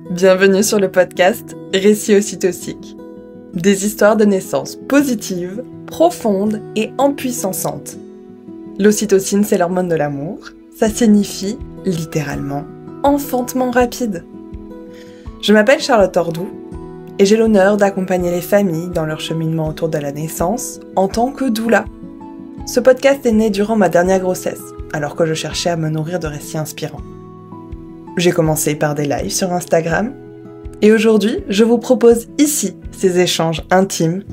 Bienvenue sur le podcast Récits ocytociques. Des histoires de naissance positives, profondes et empuissantes. L'ocytocine, c'est l'hormone de l'amour. Ça signifie, littéralement, enfantement rapide. Je m'appelle Charlotte Tordoux et j'ai l'honneur d'accompagner les familles dans leur cheminement autour de la naissance en tant que doula. Ce podcast est né durant ma dernière grossesse, alors que je cherchais à me nourrir de récits inspirants. J'ai commencé par des lives sur Instagram, et aujourd'hui, je vous propose ici ces échanges intimes,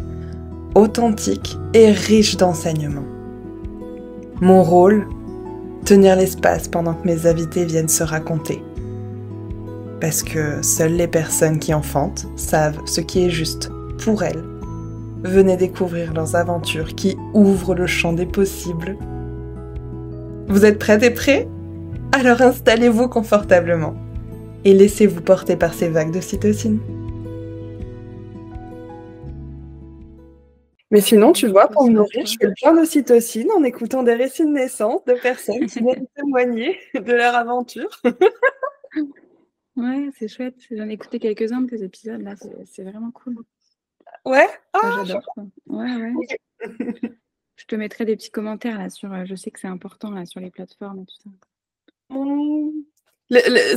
authentiques et riches d'enseignements. Mon rôle, tenir l'espace pendant que mes invités viennent se raconter. Parce que seules les personnes qui enfantent savent ce qui est juste pour elles. Venez découvrir leurs aventures qui ouvrent le champ des possibles. Vous êtes prêtes et prêts ? Alors installez-vous confortablement et laissez-vous porter par ces vagues d'ocytocine. Mais sinon, tu vois, pour me nourrir, je fais le plein d'ocytocine en écoutant des récits de naissance de personnes qui viennent témoigner de leur aventure. Ouais, c'est chouette. J'en ai écouté quelques-uns de tes épisodes, là. C'est vraiment cool. Ouais. Moi, j'adore ça. Ouais. Je te mettrai des petits commentaires, là, sur... je sais que c'est important, là, sur les plateformes et tout ça. Bon, allez,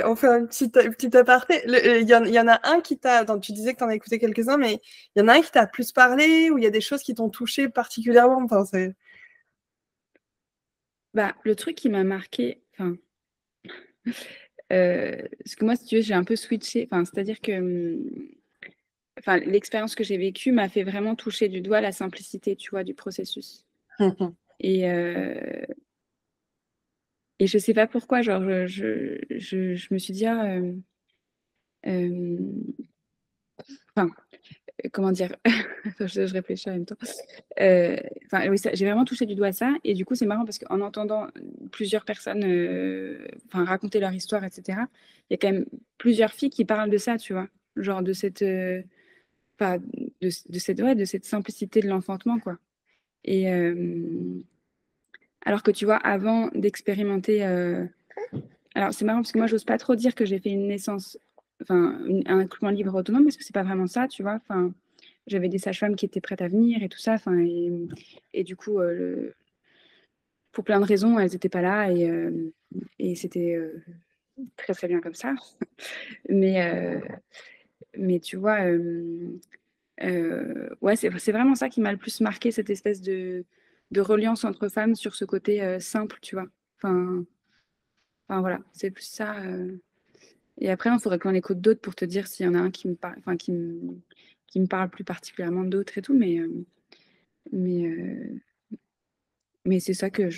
on fait un petit aparté. Il y en a un qui t'a... Tu disais que tu en as écouté quelques-uns, mais il y en a un qui t'a plus parlé, ou il y a des choses qui t'ont touché particulièrement. Enfin, c'est... Le truc qui m'a marqué... parce que moi, si tu veux, j'ai un peu switché. C'est-à-dire que... l'expérience que j'ai vécue m'a fait vraiment toucher du doigt la simplicité, tu vois, du processus. Et je sais pas pourquoi, genre, je me suis dit, comment dire, je réfléchis en même temps. Oui, j'ai vraiment touché du doigt ça. Et du coup, c'est marrant parce qu'en entendant plusieurs personnes raconter leur histoire, etc., il y a quand même plusieurs filles qui parlent de ça, tu vois. Genre de cette, de cette simplicité de l'enfantement, quoi. Et alors que tu vois, avant d'expérimenter... Alors, c'est marrant parce que moi, j'ose pas trop dire que j'ai fait une naissance, un accouchement libre autonome parce que c'est pas vraiment ça, tu vois. J'avais des sages-femmes qui étaient prêtes à venir et tout ça. Et du coup, pour plein de raisons, elles n'étaient pas là et c'était très, très bien comme ça. Mais tu vois, ouais, c'est vraiment ça qui m'a le plus marqué, cette espèce de reliance entre femmes sur ce côté simple, tu vois. Voilà, c'est plus ça. Et après, il faudrait qu'on écoute d'autres pour te dire s'il y en a un qui me parle, qui me parle plus particulièrement d'autres et tout. Mais c'est ça que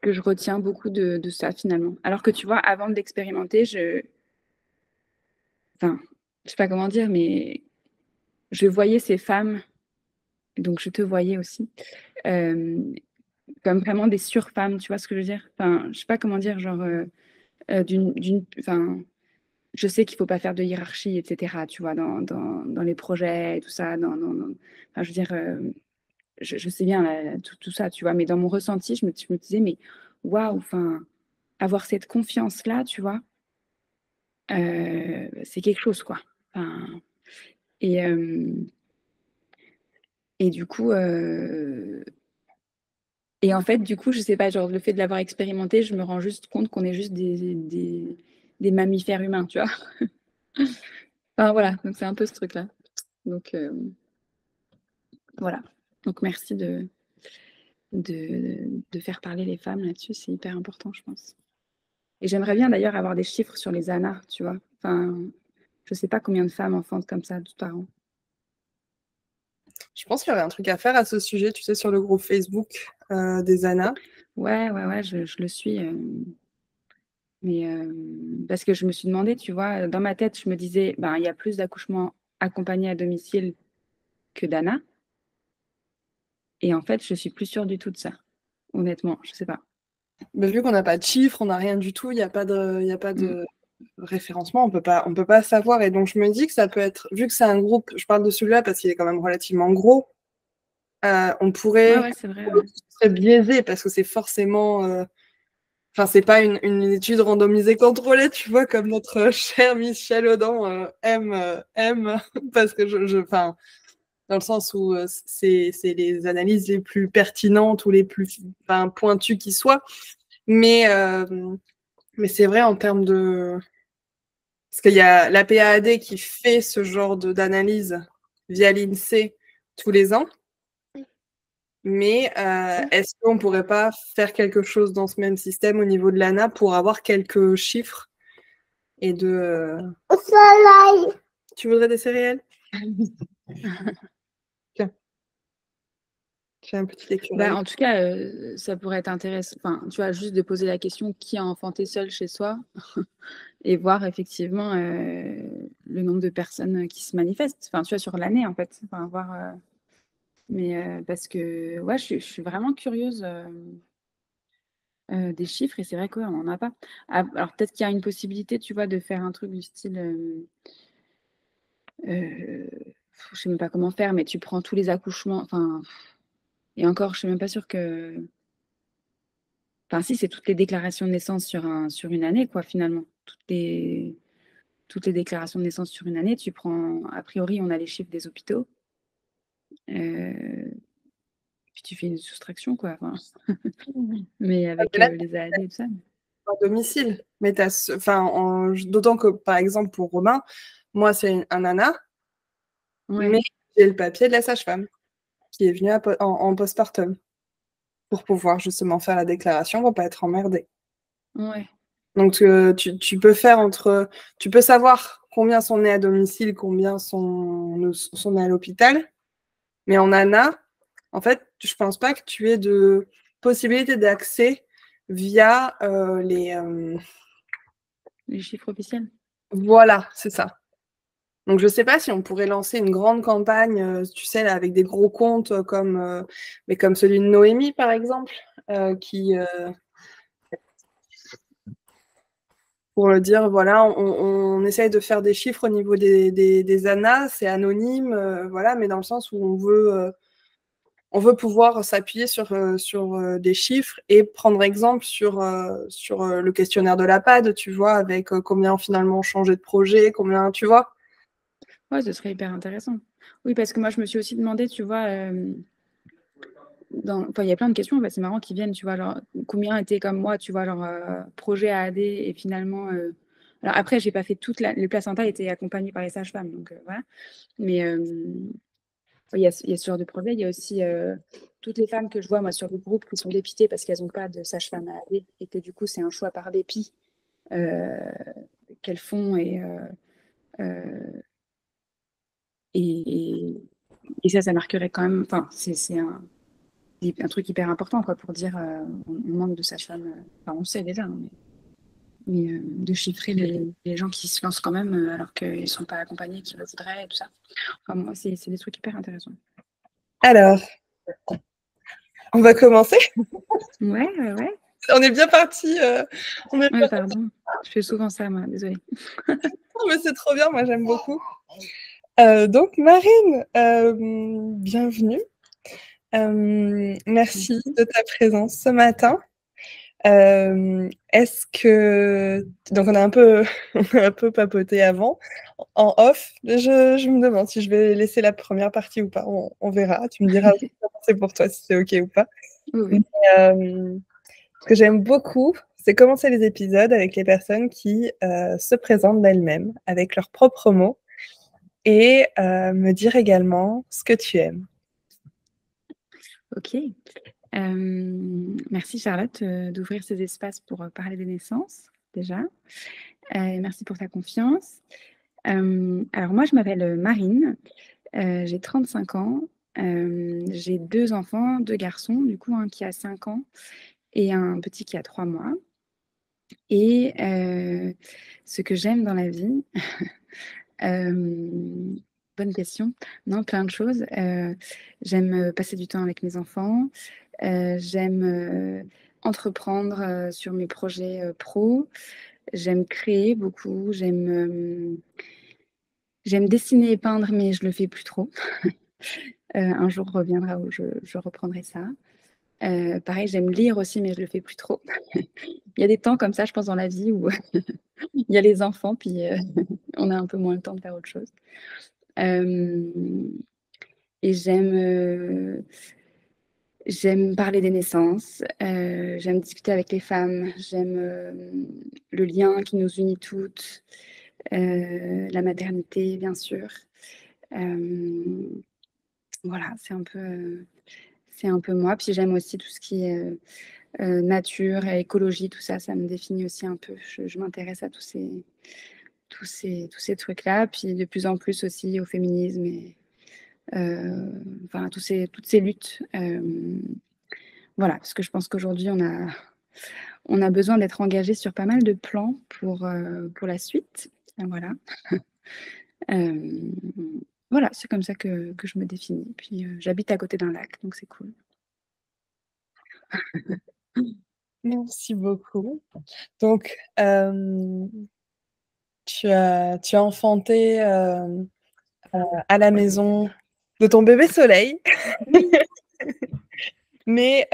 que je retiens beaucoup de ça finalement. Alors que tu vois, avant d'expérimenter, je sais pas comment dire, mais je voyais ces femmes, donc je te voyais aussi, comme vraiment des surfemmes, tu vois ce que je veux dire? Je sais pas comment dire, genre, je sais qu'il ne faut pas faire de hiérarchie, etc., tu vois, dans les projets et tout ça. Je veux dire, je sais bien tout ça, tu vois, mais dans mon ressenti, je me disais, mais waouh, avoir cette confiance-là, tu vois, c'est quelque chose, quoi. Et, et du coup, et en fait, du coup, je sais pas, genre, le fait de l'avoir expérimenté, je me rends juste compte qu'on est juste des mammifères humains, tu vois. Voilà, donc c'est un peu ce truc-là. Donc, voilà. Donc, merci de faire parler les femmes là-dessus. C'est hyper important, je pense. Et j'aimerais bien d'ailleurs avoir des chiffres sur les ANA, tu vois. Je sais pas combien de femmes enfantent comme ça par an. Je pense qu'il y aurait un truc à faire à ce sujet, tu sais, sur le groupe Facebook des ANA. Ouais, je le suis. Mais parce que je me suis demandé, tu vois, dans ma tête, je me disais, il y a plus d'accouchements accompagnés à domicile que d'ANA. Et en fait, je suis plus sûre du tout de ça. Honnêtement, je sais pas. Mais vu qu'on n'a pas de chiffres, on n'a rien du tout, il n'y a pas de référencement, on peut pas savoir. Et donc, je me dis que ça peut être, vu que c'est un groupe, je parle de celui-là parce qu'il est quand même relativement gros, on pourrait, Ouais, c'est vrai. ce serait biaisé parce que c'est forcément Enfin, c'est pas une étude randomisée contrôlée, tu vois, comme notre cher Michel Audin aime, parce que enfin, dans le sens où c'est les analyses les plus pertinentes ou les plus pointues qui soient. Mais c'est vrai en termes de... Parce qu'il y a la PAAD qui fait ce genre d'analyse via l'INSEE tous les ans. Mais est-ce qu'on ne pourrait pas faire quelque chose dans ce même système au niveau de l'ANA pour avoir quelques chiffres et de... Tu voudrais des céréales? Tiens. J'ai un petit écureuil. En tout cas, ça pourrait être intéressant. Enfin, tu vois, juste de poser la question qui a enfanté seul chez soi et voir effectivement le nombre de personnes qui se manifestent. Enfin, tu vois, sur l'année, en fait. Enfin, voir... Mais parce que, ouais, je suis vraiment curieuse des chiffres et c'est vrai qu'on n'en a pas. Alors, peut-être qu'il y a une possibilité, tu vois, de faire un truc du style... je sais même pas comment faire, mais tu prends tous les accouchements. Enfin, et encore, je suis même pas sûre que... Enfin, si, c'est toutes les déclarations de naissance sur une année, quoi, finalement. Toutes les déclarations de naissance sur une année, tu prends... A priori, on a les chiffres des hôpitaux. Puis tu fais une soustraction, quoi. Enfin, mais avec Là, les AAD et tout ça. à domicile. Mais d'autant que, par exemple, pour Romain, moi, c'est un nana, Ouais, mais j'ai le papier de la sage-femme qui est venue en postpartum pour pouvoir justement faire la déclration pour pas être emmerdée. ouais. Donc, tu peux faire tu peux savoir combien sont nés à domicile, combien sont nés à l'hôpital, mais en ANA, en fait, je pense pas que tu aies de possibilité d'accès via Les chiffres officiels. Voilà, c'est ça. Donc, je sais pas si on pourrait lancer une grande campagne, tu sais, là, avec des gros comptes mais comme celui de Noémie, par exemple, qui, pour le dire, voilà, on essaye de faire des chiffres au niveau des ANA, c'est anonyme, voilà, mais dans le sens où on veut pouvoir s'appuyer sur des chiffres et prendre exemple sur le questionnaire de la PAD, tu vois, avec combien finalement ont changé de projet, combien, tu vois. Ouais, ce serait hyper intéressant. Oui, parce que moi, je me suis aussi demandé, tu vois, enfin, il y a plein de questions, en fait, c'est marrant qu'ils viennent, tu vois, genre, combien étaient comme moi, tu vois, leur projet AAD et finalement... Alors après, j'ai pas fait les placentas étaient accompagnés par les sages-femmes, donc voilà. Mais il y a ce genre de projet. Il y a aussi toutes les femmes que je vois, moi, sur le groupe qui sont dépitées parce qu'elles n'ont pas de sage-femme AAD et que du coup, c'est un choix par dépit euh, qu'elles font euh, et, et ça marquerait quand même. Enfin, c'est un truc hyper important quoi, pour dire on manque de sages-femmes. Enfin, on le sait déjà, hein, mais de chiffrer les gens qui se lancent quand même alors qu'ils ne sont pas accompagnés, qui le voudraient et tout ça. Enfin, moi, c'est des trucs hyper intéressants. Alors, on va commencer. Ouais, ouais, ouais. On est bien parti. Ouais, pardon. Je fais souvent ça, moi, désolée. Mais c'est trop bien, moi j'aime beaucoup. Donc Marine, bienvenue. Merci Merci. de ta présence ce matin. Est-ce que... Donc on a un peu, on a un peu papoté avant. En off, je me demande si je vais laisser la première partie ou pas. On verra. Tu me diras comment c'est pour toi, si c'est OK ou pas. Oui, Mais, oui. ce que j'aime beaucoup, c'est commencer les épisodes avec les personnes qui se présentent d'elles-mêmes, avec leurs propres mots, et me dire également ce que tu aimes. Ok. Merci Charlotte d'ouvrir ces espaces pour parler des naissances, déjà. Merci pour ta confiance. Alors moi, je m'appelle Marine, j'ai 35 ans, j'ai 2 enfants, 2 garçons, du coup, un qui a 5 ans et un petit qui a 3 mois. Et ce que j'aime dans la vie, bonne question, non, plein de choses. J'aime passer du temps avec mes enfants, j'aime entreprendre sur mes projets pro, j'aime créer beaucoup, j'aime dessiner et peindre, mais je le fais plus trop. Un jour reviendra où je reprendrai ça. Pareil, j'aime lire aussi, mais je le fais plus trop. Il y a des temps comme ça, je pense, dans la vie où il y a les enfants, puis on a un peu moins le temps de faire autre chose. Hem et j'aime parler des naissances, j'aime discuter avec les femmes, j'aime, le lien qui nous unit toutes, la maternité, bien sûr. Hem, voilà, c'est un peu moi. Puis j'aime aussi tout ce qui est, nature, écologie, tout ça, ça me définit aussi un peu. Je m'intéresse à tous ces trucs-là, puis de plus en plus aussi au féminisme et enfin toutes ces luttes, voilà, parce que je pense qu'aujourd'hui on a besoin d'être engagé sur pas mal de plans pour la suite. Voilà. Hem, voilà, c'est comme ça que je me définis. Puis, j'habite à côté d'un lac, donc c'est cool. Merci beaucoup. Donc, tu as enfanté, à la maison de ton bébé soleil. Oui. Mais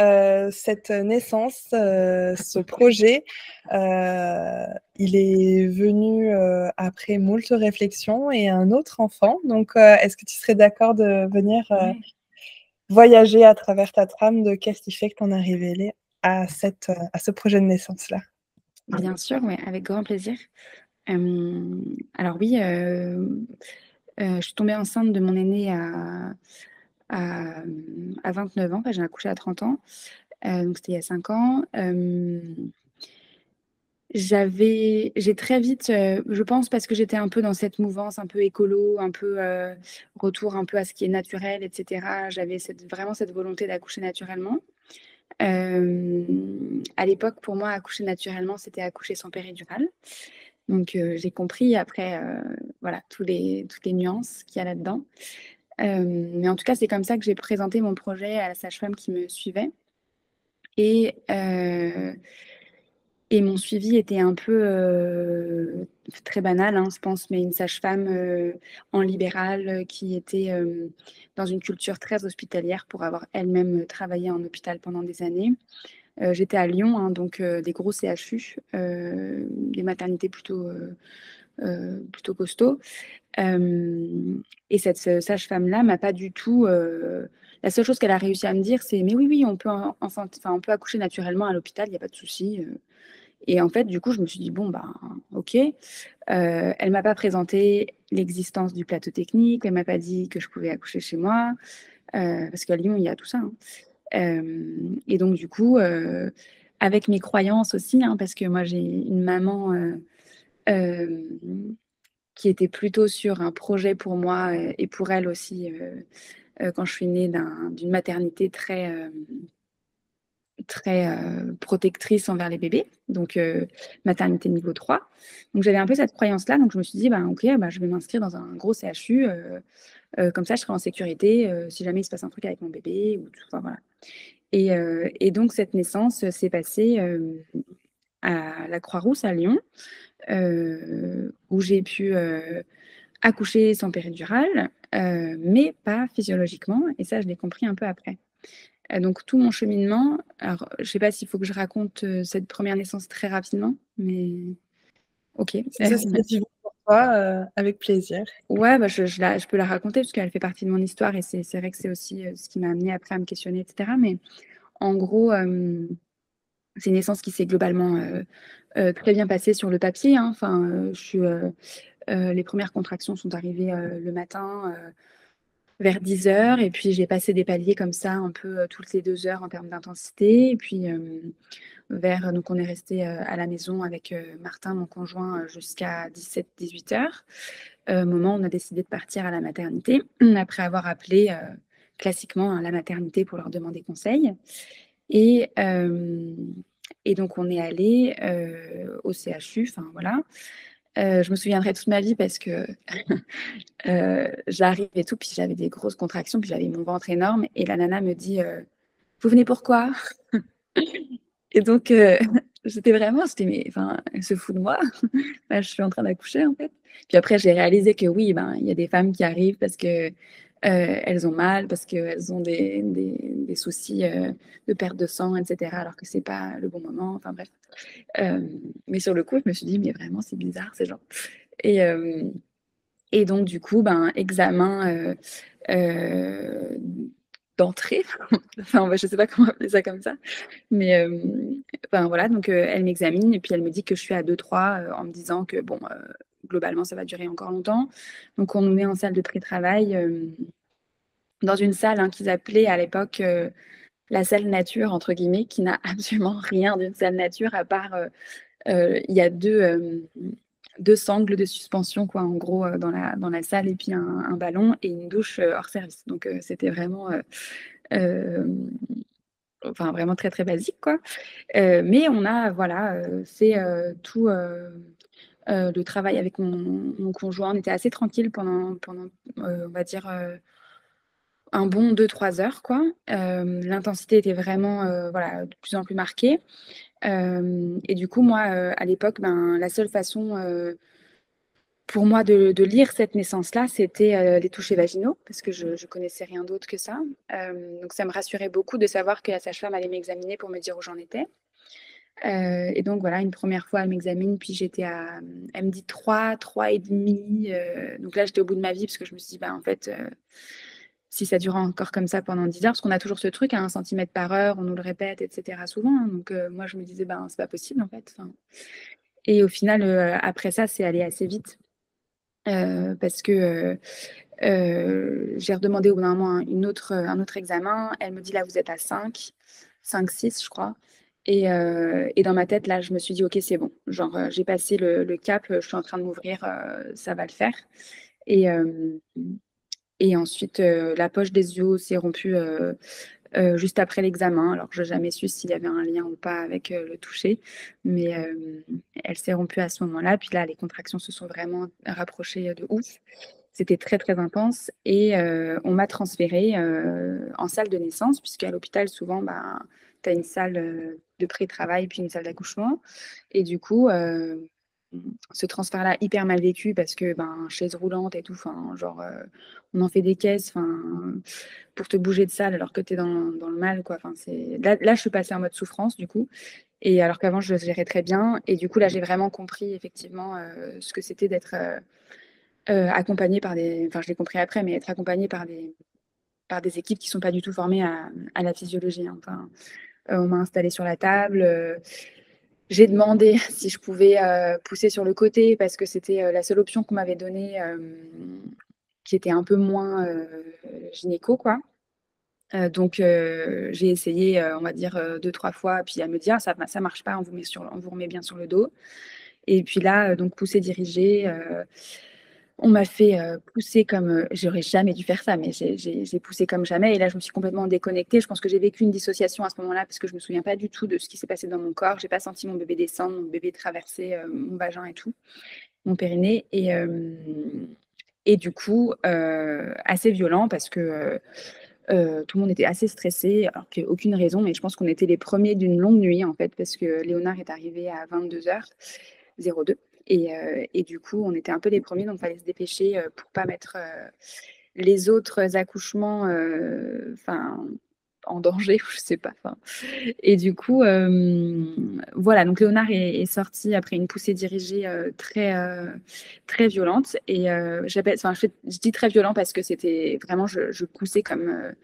cette naissance, ce projet, il est venu, après moult réflexions et un autre enfant. Donc, est-ce que tu serais d'accord de venir, Ouais, voyager à travers ta trame de qu'est-ce qui fait que tu en es arrivé à ce projet de naissance-là? bien sûr, ouais, avec grand plaisir. Alors oui, je suis tombée enceinte de mon aîné à 29 ans, enfin j'ai accouché à 30 ans, donc c'était il y a 5 ans. J'ai très vite, je pense parce que j'étais un peu dans cette mouvance un peu écolo, un peu, retour un peu à ce qui est naturel et cetera. J'avais vraiment cette volonté d'accoucher naturellement. À l'époque, pour moi, accoucher naturellement, c'était accoucher sans péridurale. Donc j'ai compris après, voilà, toutes les nuances qu'il y a là-dedans. Mais en tout cas, c'est comme ça que j'ai présenté mon projet à la sage-femme qui me suivait et mon suivi était un peu, très banal, hein, je pense, mais une sage-femme, en libéral, qui était, dans une culture très hospitalière pour avoir elle-même travaillé en hôpital pendant des années. J'étais à Lyon, hein, donc des gros CHU, des maternités plutôt costauds. Et cette sage-femme-là m'a pas du tout, la seule chose qu'elle a réussi à me dire, c'est: «Mais oui, oui, on peut on peut accoucher naturellement à l'hôpital, il y a pas de souci». Et en fait, du coup, je me suis dit: «Bon, ben, OK». Elle m'a pas présenté l'existence du plateau technique, elle m'a pas dit que je pouvais accoucher chez moi, parce qu'à Lyon, il y a tout ça, hein. Et donc du coup, avec mes croyances aussi, hein, parce que moi j'ai une maman, hem, qui était plutôt sur un projet pour moi, et pour elle aussi, quand je suis née d'une maternité très, protectrice envers les bébés, donc maternité niveau 3. Donc j'avais un peu cette croyance-là, donc je me suis dit: «Ben OK, bah, je vais m'inscrire dans un gros CHU, comme ça je serai en sécurité, si jamais il se passe un truc avec mon bébé ou tout», enfin voilà. Et donc cette naissance, s'est passée, à la Croix-Rousse à Lyon, où j'ai pu, accoucher sans péridurale, mais pas physiologiquement et ça je l'ai compris un peu après. Donc tout mon cheminement, alors je sais pas s'il faut que je raconte, cette première naissance très rapidement, mais OK. Si c'est ce qui est vivant pour toi, avec plaisir. Ouais, bah, je peux la raconter parce qu'elle fait partie de mon histoire et c'est vrai que c'est aussi, ce qui m'a amenée après à me questionner et cetera. Mais en gros, c'est une naissance qui s'est globalement, très bien passée sur le papier, hein. Enfin, les premières contractions sont arrivées, le matin, vers 10 heures et puis j'ai passé des paliers comme ça un peu, toutes les 2 heures en termes d'intensité et puis, donc on est resté à la maison avec, Martin, mon conjoint, jusqu'à 17-18 heures. Moment où on a décidé de partir à la maternité, après avoir appelé, classiquement à la maternité pour leur demander conseil et hem et donc on est allé au CHU, enfin voilà. Je me souviendrai toute ma vie parce que, j'arrive et tout, puis j'avais des grosses contractions, puis j'avais mon ventre énorme et la nana me dit: «Vous venez pourquoi?» Et donc j'étais: «Mais enfin, elle se fout de moi? Bah, je suis en train d'accoucher, en fait». Puis après, j'ai réalisé que oui, ben, il y a des femmes qui arrivent parce que, elles ont mal parce qu'elles ont des soucis de perte de sang, etc., alors que c'est pas le bon moment. Enfin bref. Mais sur le coup, je me suis dit, mais vraiment, c'est bizarre ces gens. Et, euh, et donc, du coup, ben, examen d'entrée. Enfin, je sais pas comment appeler ça comme ça. Mais enfin, voilà, donc elle m'examine et puis elle me dit que je suis à 2-3 en me disant que, bon, globalement, ça va durer encore longtemps. Donc, on nous met en salle de pré-travail dans une salle hein, qu'ils appelaient à l'époque la salle nature, entre guillemets, qui n'a absolument rien d'une salle nature à part il y a deux sangles de suspension, quoi, en gros, dans la salle, et puis un ballon et une douche hors service. Donc, c'était vraiment, euh, enfin, vraiment très, très basique, quoi. Mais on a, voilà, fait tout le travail avec mon conjoint. On était assez tranquille pendant on va dire, un bon 2-3 heures, quoi. L'intensité était vraiment, voilà, de plus en plus marquée. Et du coup, moi, à l'époque, ben, la seule façon pour moi de lire cette naissance-là, c'était les touchés vaginaux, parce que je ne connaissais rien d'autre que ça. Donc, ça me rassurait beaucoup de savoir que la sage-femme allait m'examiner pour me dire où j'en étais. Et donc, voilà, une première fois, elle m'examine, puis elle me dit 3 et demi. Donc là, j'étais au bout de ma vie, parce que je me suis dit, bah, en fait, si ça dure encore comme ça pendant 10 heures, parce qu'on a toujours ce truc à 1 cm par heure, on nous le répète, etc. souvent. Hein. Donc, moi, je me disais, ben, c'est pas possible, en fait. Enfin, et au final, après ça, c'est allé assez vite. Parce que j'ai redemandé au bout d'un moment un autre examen. Elle me dit, là, vous êtes à 5, 6, je crois. Et dans ma tête, là, je me suis dit, OK, c'est bon. Genre, j'ai passé le cap, je suis en train de m'ouvrir, ça va le faire. Et, et ensuite, la poche des yeux s'est rompue juste après l'examen. Alors, je n'ai jamais su s'il y avait un lien ou pas avec le toucher, mais elle s'est rompue à ce moment-là. Puis là, les contractions se sont vraiment rapprochées de ouf. C'était très, très intense. Et on m'a transférée en salle de naissance, puisqu'à l'hôpital, souvent, bah, tu as une salle de pré-travail puis une salle d'accouchement. Et du coup, ce transfert-là, hyper mal vécu parce que ben, chaise roulante et tout, genre, on en fait des caisses pour te bouger de salle alors que tu es dans le mal. Quoi. Là, je suis passée en mode souffrance, du coup. Et alors qu'avant, je gérais très bien. Et du coup, là, j'ai vraiment compris effectivement ce que c'était d'être accompagnée par des. Enfin, je l'ai compris après, mais être accompagnée par des équipes qui ne sont pas du tout formées à la physiologie. Hein. Enfin, on m'a installée sur la table. J'ai demandé si je pouvais pousser sur le côté parce que c'était la seule option qu'on m'avait donnée qui était un peu moins gynéco, quoi. Donc, j'ai essayé, on va dire, 2-3 fois, puis elle me dit: «Ah ça marche pas, on vous remet bien sur le dos» et puis là, donc pousser, diriger, on m'a fait, pousser comme, j'aurais jamais dû faire ça, mais j'ai poussé comme jamais et là, je me suis complètement déconnectée. Je pense que j'ai vécu une dissociation à ce moment-là parce que je me souviens pas du tout de ce qui s'est passé dans mon corps. J'ai pas senti mon bébé descendre, mon bébé traverser, mon vagin et tout, mon périnée et du coup, assez violent parce que, tout le monde était assez stressé alors qu'il y a aucune raison, mais je pense qu'on était les premiers d'une longue nuit, en fait, parce que Léonard est arrivé à 22h02 et du coup, on était un peu les premiers, donc il fallait se dépêcher, pour pas mettre, les autres accouchements, enfin, en danger, je sais pas, enfin et du coup, voilà, donc Léonard est sorti après une poussée dirigée, très violente et je dis très violent parce que c'était vraiment je poussais comme,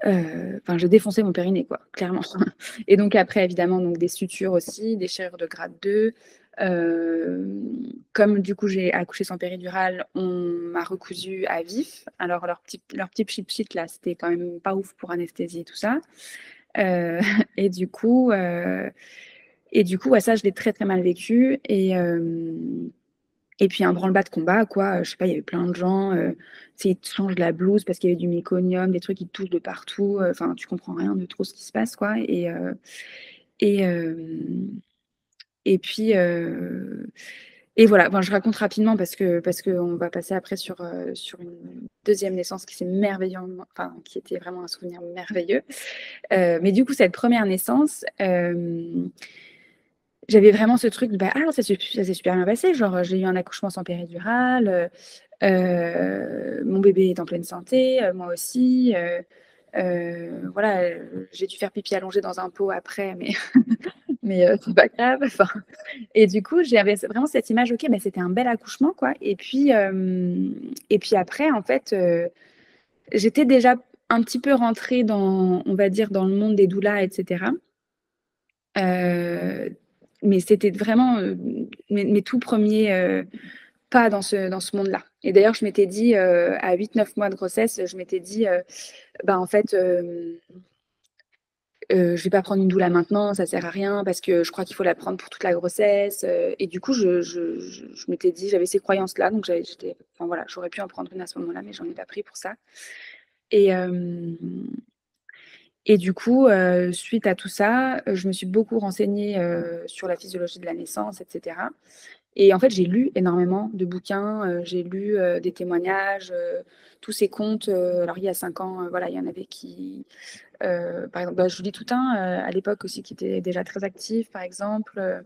enfin, je défonçais mon périnée, quoi, clairement. Et donc après, évidemment, donc des sutures aussi, déchirure de grade 2. Comme du coup, j'ai accouché sans péridurale, on m'a recousu à vif. Alors, leur petit pchit là, c'était quand même pas ouf pour anesthésie et tout ça. Euh, et du coup, euh, ouais, ça, je l'ai très, très mal vécu. Et puis un branle-bas de combat, quoi. Je sais pas, il y avait plein de gens. Tu sais, ils te changent la blouse parce qu'il y avait du méconium, des trucs qui te touchent de partout. Enfin, tu comprends rien de trop ce qui se passe, quoi. Et, et puis, et voilà. Enfin, je raconte rapidement parce que on va passer après sur une deuxième naissance qui s'est merveilleusement, enfin, qui était vraiment un souvenir merveilleux. Mais du coup, cette première naissance, j'avais vraiment ce truc de bah, ah, ça s'est super bien passé. Genre, j'ai eu un accouchement sans péridurale, mon bébé est en pleine santé, moi aussi. Voilà, j'ai dû faire pipi allongé dans un pot après, mais, mais c'est pas grave. Enfin, et du coup, j'avais vraiment cette image, ok, bah, c'était un bel accouchement, quoi. Et puis après, en fait, j'étais déjà un petit peu rentrée dans, on va dire, dans le monde des doulas, etc. Euh, mais c'était vraiment mes tout premiers pas dans ce monde-là. Et d'ailleurs, je m'étais dit, à 8-9 mois de grossesse, je m'étais dit, bah, en fait, je vais pas prendre une doula maintenant, ça sert à rien parce que je crois qu'il faut la prendre pour toute la grossesse. Et du coup, je m'étais dit, j'avais ces croyances-là, donc enfin voilà, j'aurais pu en prendre une à ce moment-là, mais j'en ai pas pris pour ça. Et, et du coup, suite à tout ça, je me suis beaucoup renseignée sur la physiologie de la naissance, etc. Et en fait, j'ai lu énormément de bouquins, j'ai lu des témoignages, tous ces contes. Alors, il y a 5 ans, voilà, il y en avait qui, par exemple, bah, Julie Toutain, à l'époque aussi, qui était déjà très active, par exemple.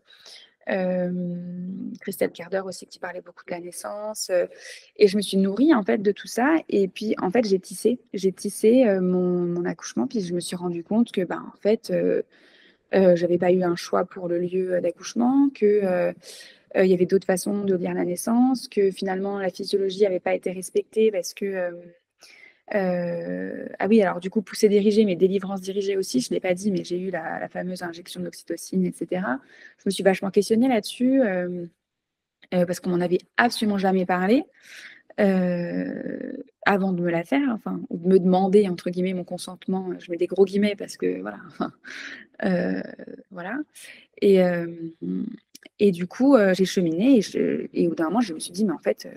Christelle Carder aussi, qui parlait beaucoup de la naissance. Et je me suis nourrie, en fait, de tout ça. Et puis, en fait, j'ai tissé mon accouchement. Puis, je me suis rendu compte que, bah, en fait, j'avais pas eu un choix pour le lieu d'accouchement, que il y avait d'autres façons de lire la naissance, que finalement la physiologie n'avait pas été respectée parce que ah oui, alors du coup, poussée dirigée, mais délivrance dirigée aussi, je ne l'ai pas dit, mais j'ai eu la fameuse injection d'oxytocine, etc. Je me suis vachement questionnée là-dessus parce qu'on m'en avait absolument jamais parlé avant de me la faire, enfin, ou de me demander, entre guillemets, mon consentement. Je mets des gros guillemets parce que voilà. Euh, voilà. Et, euh, et du coup, j'ai cheminé et au bout d'un moment, je me suis dit, mais en fait,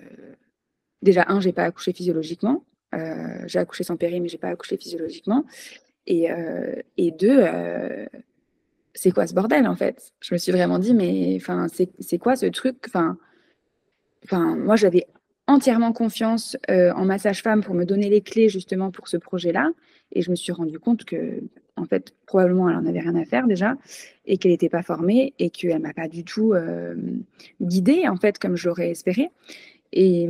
déjà, j'ai pas accouché physiologiquement. J'ai accouché sans péri, mais j'ai pas accouché physiologiquement. Et deux, c'est quoi ce bordel en fait? Je me suis vraiment dit, mais enfin, c'est quoi ce truc? Enfin, moi, j'avais entièrement confiance en ma sage-femme pour me donner les clés justement pour ce projet-là. Et je me suis rendu compte que, en fait, probablement, elle en avait rien à faire déjà, et qu'elle n'était pas formée, et qu'elle m'a pas du tout guidée, en fait, comme j'aurais espéré. Et,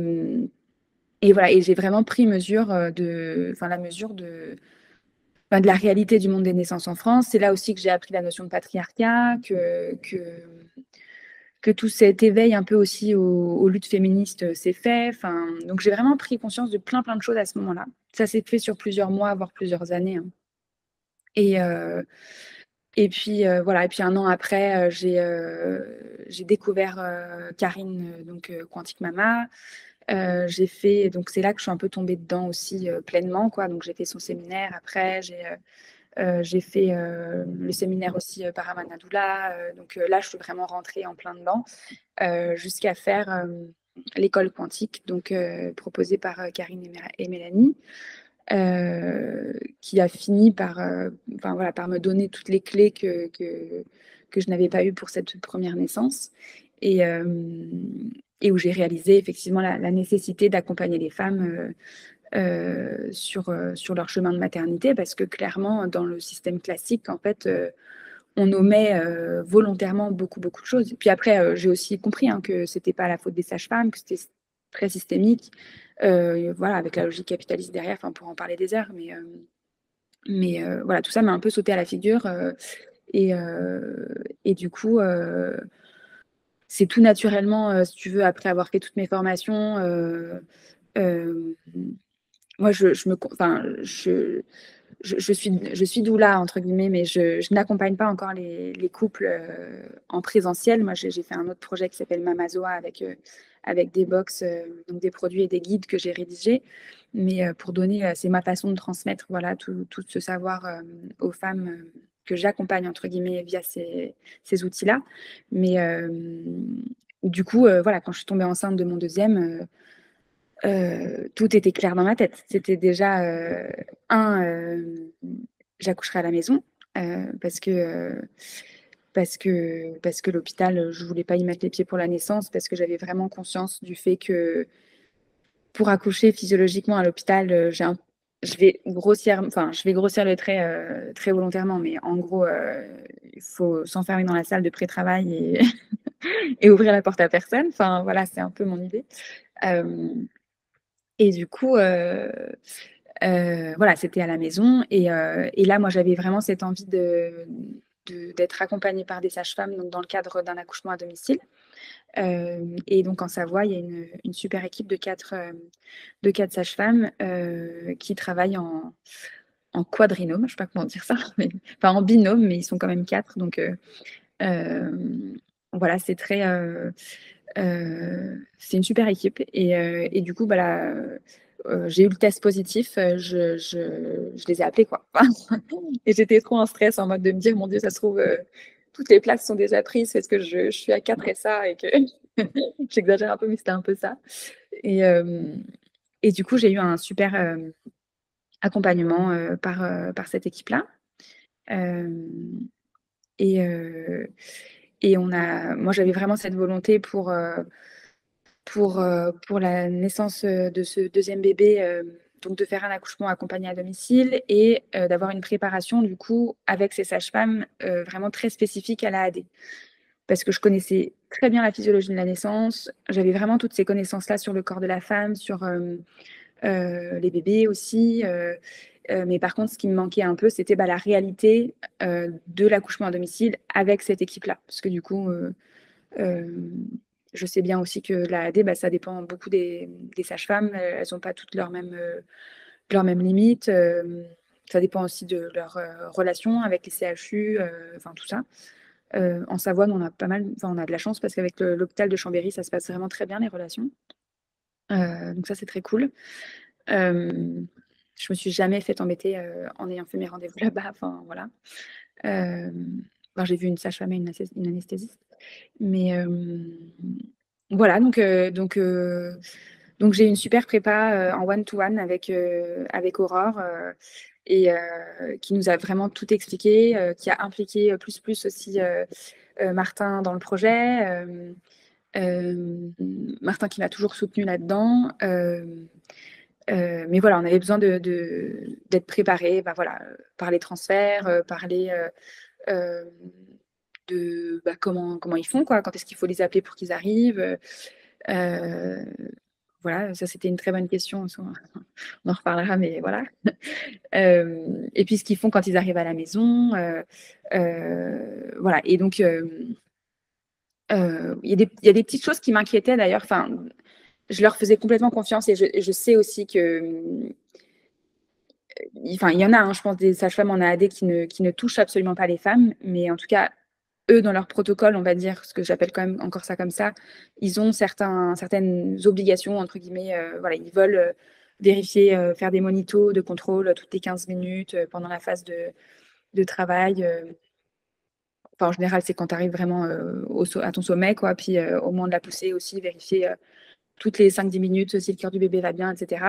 et voilà, et j'ai vraiment pris mesure enfin, la mesure de la réalité du monde des naissances en France. C'est là aussi que j'ai appris la notion de patriarcat, que tout cet éveil un peu aussi aux luttes féministes s'est fait. Enfin, donc j'ai vraiment pris conscience de plein de choses à ce moment-là. Ça s'est fait sur plusieurs mois, voire plusieurs années, hein. Et, euh, et puis voilà, et puis un an après, j'ai découvert Karine, donc Quantique Mama. J'ai fait, donc c'est là que je suis un peu tombée dedans aussi pleinement, quoi. Donc j'ai fait son séminaire après, j'ai fait le séminaire aussi Paramana Doula. Donc là, je suis vraiment rentrée en plein dedans jusqu'à faire l'école quantique, donc proposée par Karine et Mélanie, qui a fini par, enfin, voilà, par me donner toutes les clés que je n'avais pas eues pour cette première naissance. Et, et où j'ai réalisé effectivement la nécessité d'accompagner les femmes sur leur chemin de maternité, parce que clairement, dans le système classique, en fait, on omet volontairement beaucoup de choses. Puis après, j'ai aussi compris que c'était pas la faute des sages-femmes, que c'était très systémique, voilà, avec la logique capitaliste derrière, enfin, pour en parler des heures, mais voilà, tout ça m'a un peu sauté à la figure, et, euh, et du coup, c'est tout naturellement, si tu veux, après avoir fait toutes mes formations, euh, moi, enfin, je suis doula, entre guillemets, mais je n'accompagne pas encore les couples en présentiel. Moi, j'ai fait un autre projet qui s'appelle Mamazoa avec des box, donc des produits et des guides que j'ai rédigés. Mais pour donner, c'est ma façon de transmettre voilà, tout ce savoir aux femmes que j'accompagne, entre guillemets, via ces outils-là. Mais du coup, voilà, quand je suis tombée enceinte de mon deuxième, tout était clair dans ma tête. C'était déjà, j'accoucherai à la maison parce que l'hôpital, je voulais pas y mettre les pieds pour la naissance, parce que j'avais vraiment conscience du fait que pour accoucher physiologiquement à l'hôpital, je vais grossir le trait très volontairement, mais en gros, il faut s'enfermer dans la salle de pré-travail et, et ouvrir la porte à personne. Enfin, voilà, c'est un peu mon idée. Et du coup, voilà, c'était à la maison. Et là, moi, j'avais vraiment cette envie d'être accompagnée par des sages-femmes donc dans le cadre d'un accouchement à domicile. Et donc en Savoie, il y a une super équipe de quatre sages-femmes qui travaillent en quadrinôme, je ne sais pas comment dire ça, mais, enfin en binôme, mais ils sont quand même quatre. Donc voilà, c'est une super équipe. Et du coup, bah, là, j'ai eu le test positif, je les ai appelés, quoi. Et j'étais trop en stress, en mode de me dire, mon Dieu, ça se trouve, toutes les places sont déjà prises parce que je suis à 4 et ça, et que j'exagère un peu, mais c'était un peu ça. Et, et du coup, j'ai eu un super accompagnement par cette équipe-là. Euh, et, moi, j'avais vraiment cette volonté pour la naissance de ce deuxième bébé, donc de faire un accouchement accompagné à domicile et d'avoir une préparation, du coup, avec ces sages-femmes vraiment très spécifiques à la AD. Parce que je connaissais très bien la physiologie de la naissance, j'avais vraiment toutes ces connaissances-là sur le corps de la femme, sur les bébés aussi. Mais par contre, ce qui me manquait un peu, c'était la réalité de l'accouchement à domicile avec cette équipe-là. Parce que du coup, je sais bien aussi que la AD, ça dépend beaucoup des sages-femmes. Elles n'ont pas toutes leurs mêmes limites. Ça dépend aussi de leur relation avec les CHU, enfin tout ça. En Savoie, on a pas mal, enfin on a de la chance parce qu'avec l'hôpital de Chambéry, ça se passe vraiment très bien les relations. Donc ça, c'est très cool. Je me suis jamais fait embêter en ayant fait mes rendez-vous là-bas. Enfin voilà. J'ai vu une sage-femme et une anesthésiste. Mais voilà, donc j'ai une super prépa en one-to-one avec Aurore et qui nous a vraiment tout expliqué, qui a impliqué plus aussi Martin dans le projet. Martin qui m'a toujours soutenu là-dedans. Mais voilà, on avait besoin d'être préparé voilà, par les transferts, parler de comment ils font, quoi, quand est-ce qu'il faut les appeler pour qu'ils arrivent. Voilà, ça c'était une très bonne question, on en reparlera, mais voilà. Et puis ce qu'ils font quand ils arrivent à la maison. Voilà, et donc il y a des petites choses qui m'inquiétaient d'ailleurs. Enfin, je leur faisais complètement confiance et je sais aussi que enfin, il y en a, hein, je pense, des sages-femmes en AAD qui ne touchent absolument pas les femmes, mais en tout cas, eux, dans leur protocole, on va dire, ce que j'appelle quand même encore ça comme ça, ils ont certaines obligations, entre guillemets, voilà, ils veulent vérifier, faire des monitos de contrôle toutes les 15 minutes pendant la phase de travail. Enfin, en général, c'est quand tu arrives vraiment à ton sommet, quoi, puis au moment de la poussée aussi, vérifier toutes les 5-10 minutes si le cœur du bébé va bien, etc.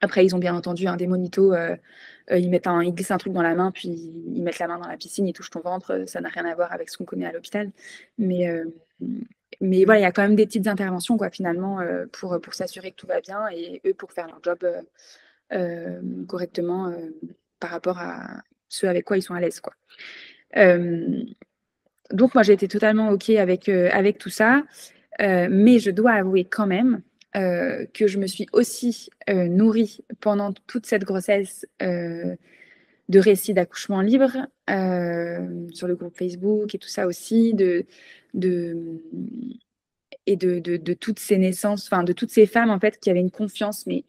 Après, ils ont bien entendu des monitos, ils glissent un truc dans la main, puis ils mettent la main dans la piscine, ils touchent ton ventre. Ça n'a rien à voir avec ce qu'on connaît à l'hôpital. Mais, mais voilà, il y a quand même des petites interventions, quoi, finalement, pour s'assurer que tout va bien et eux pour faire leur job correctement par rapport à ce avec quoi ils sont à l'aise, quoi. Donc, moi, j'ai été totalement OK avec tout ça. Mais je dois avouer quand même que je me suis aussi nourrie pendant toute cette grossesse de récits d'accouchement libre sur le groupe Facebook et tout ça aussi, de, de toutes ces naissances, enfin de toutes ces femmes en fait qui avaient une confiance, mais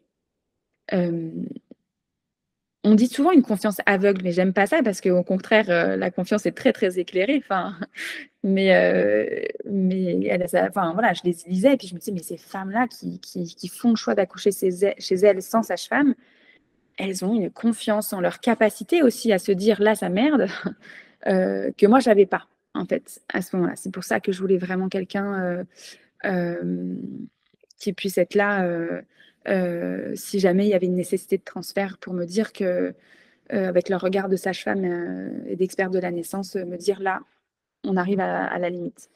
on dit souvent une confiance aveugle, mais j'aime pas ça parce qu'au contraire, la confiance est très très éclairée. Enfin, mais enfin, voilà, je les lisais et puis je me disais, mais ces femmes-là qui font le choix d'accoucher chez elles sans sage-femme, elles ont une confiance en leur capacité aussi à se dire, là, ça merde, que moi, j'avais pas, en fait, à ce moment-là. C'est pour ça que je voulais vraiment quelqu'un qui puisse être là si jamais il y avait une nécessité de transfert pour me dire que, avec leur regard de sage-femme et d'expert de la naissance, me dire là, on arrive à la limite.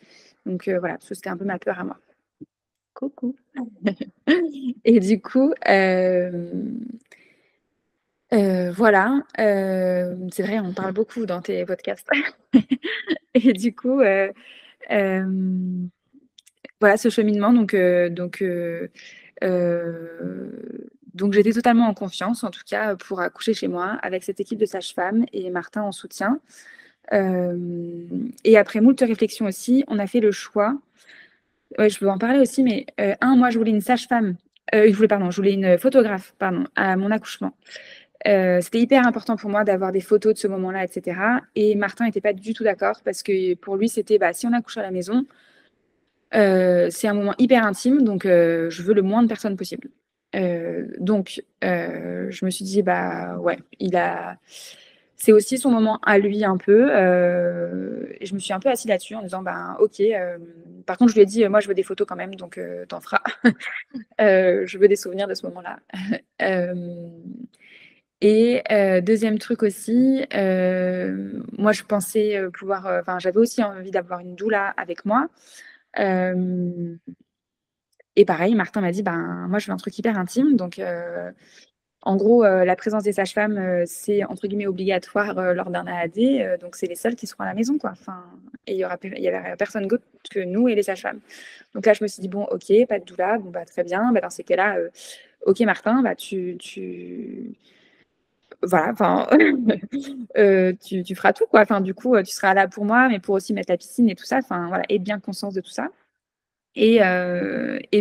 Donc voilà, ça c'était un peu ma peur à moi. Coucou. Et du coup, Voilà, c'est vrai, on parle beaucoup dans tes podcasts et du coup, hem, voilà ce cheminement donc j'étais totalement en confiance, en tout cas, pour accoucher chez moi avec cette équipe de sages-femmes et Martin en soutien. Et après moult réflexions aussi, on a fait le choix ouais, je peux en parler aussi, mais moi, je voulais une sage-femme, je voulais une photographe, pardon, à mon accouchement. C'était hyper important pour moi d'avoir des photos de ce moment-là, et cetera et Martin était pas du tout d'accord parce que pour lui, c'était, bah, si on accouche à la maison, c'est un moment hyper intime, donc je veux le moins de personnes possible. Je me suis dit: «Bah, ouais, c'est aussi son moment à lui un peu», et je me suis un peu assise là-dessus en disant: «Ben, OK», par contre, je lui ai dit: «Moi, je veux des photos quand même, donc tu en feras. Je veux des souvenirs de ce moment-là». Hem 2e truc aussi, moi, je pensais, pouvoir, enfin, j'avais aussi envie d'avoir une doula avec moi. Hem Et pareil, Martin m'a dit: «Ben, moi, je veux un truc hyper intime», donc en gros, la présence des sages-femmes, c'est entre guillemets «obligatoire», lors d'un AAD, donc c'est les seules qui seront à la maison, quoi. Enfin et il y avait personne d'autre que nous et les sages-femmes. Donc là, je me suis dit: «Bon, OK, pas de doula, bon, bah, très bien. Bah, dans ces cas-là, OK Martin, bah, tu voilà, enfin, tu feras tout, quoi. Enfin, du coup, tu seras là pour moi, mais pour aussi mettre la piscine et tout ça, enfin, voilà, aie bien conscience de tout ça». Et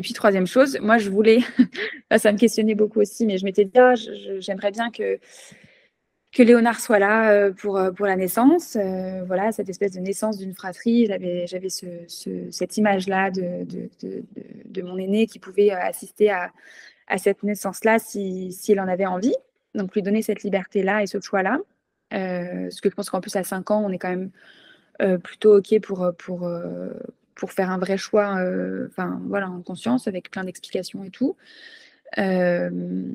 puis 3e chose, moi je voulais là ça me questionnait beaucoup aussi, mais je m'étais dit: «Ah j'aimerais bien que Léonard soit là, pour la naissance», voilà, cette espèce de naissance d'une fratrie. J'avais cette image-là de mon aîné qui pouvait, assister à cette naissance-là s'il en avait envie. Donc lui donner cette liberté-là et ce choix-là. Parce que je pense qu'en plus à 5 ans, on est quand même, plutôt OK pour faire un vrai choix, enfin voilà, en conscience avec plein d'explications et tout. Hem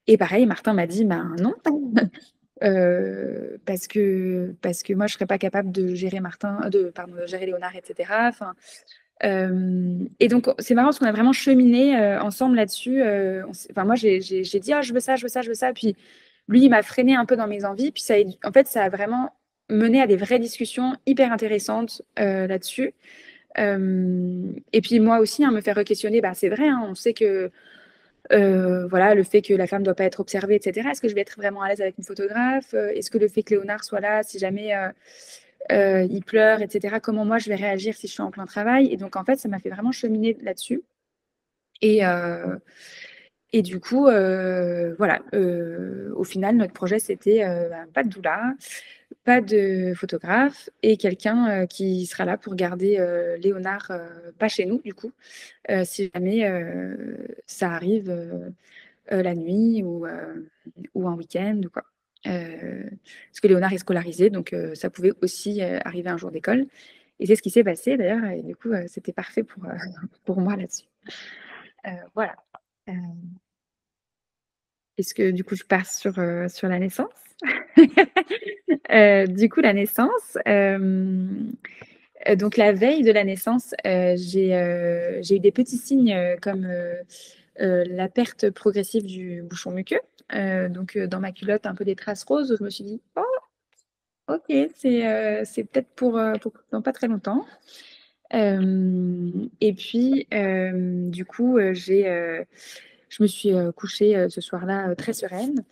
et pareil, Martin m'a dit: «Ben non, parce que moi je serais pas capable de gérer de gérer Léonard et cetera». Et donc c'est marrant parce qu'on a vraiment cheminé, ensemble là-dessus, enfin moi j'ai dit: «Ah je veux ça, je veux ça, je veux ça». Puis lui, il m'a freiné un peu dans mes envies, puis en fait, ça a vraiment mené à des vraies discussions hyper intéressantes, là-dessus. Et puis moi aussi, hein, me faire re-questionner, bah, c'est vrai, hein, on sait que, voilà, le fait que la femme ne doit pas être observée et cetera. Est-ce que je vais être vraiment à l'aise avec une photographe? Est-ce que le fait que Léonard soit là, si jamais, il pleure et cetera, comment moi je vais réagir si je suis en plein travail? Et donc en fait, ça m'a fait vraiment cheminer là-dessus et heu et du coup, voilà, au final, notre projet, c'était, bah, pas de doula, pas de photographe et quelqu'un, qui sera là pour garder, Léonard, pas chez nous du coup, si jamais, ça arrive, la nuit ou un week-end ou quoi. Parce que Léonard est scolarisé, donc ça pouvait aussi, arriver un jour d'école et c'est ce qui s'est passé d'ailleurs et du coup, c'était parfait pour, pour moi là-dessus. Voilà. Heu Est-ce que du coup je passe sur la naissance? Du coup la naissance, donc la veille de la naissance, j'ai eu des petits signes, comme, la perte progressive du bouchon muqueux, dans ma culotte un peu des traces roses où je me suis dit: «Oh OK, c'est peut-être pour dans pas très longtemps». Et puis, du coup, je me suis, couchée, ce soir-là, très sereine.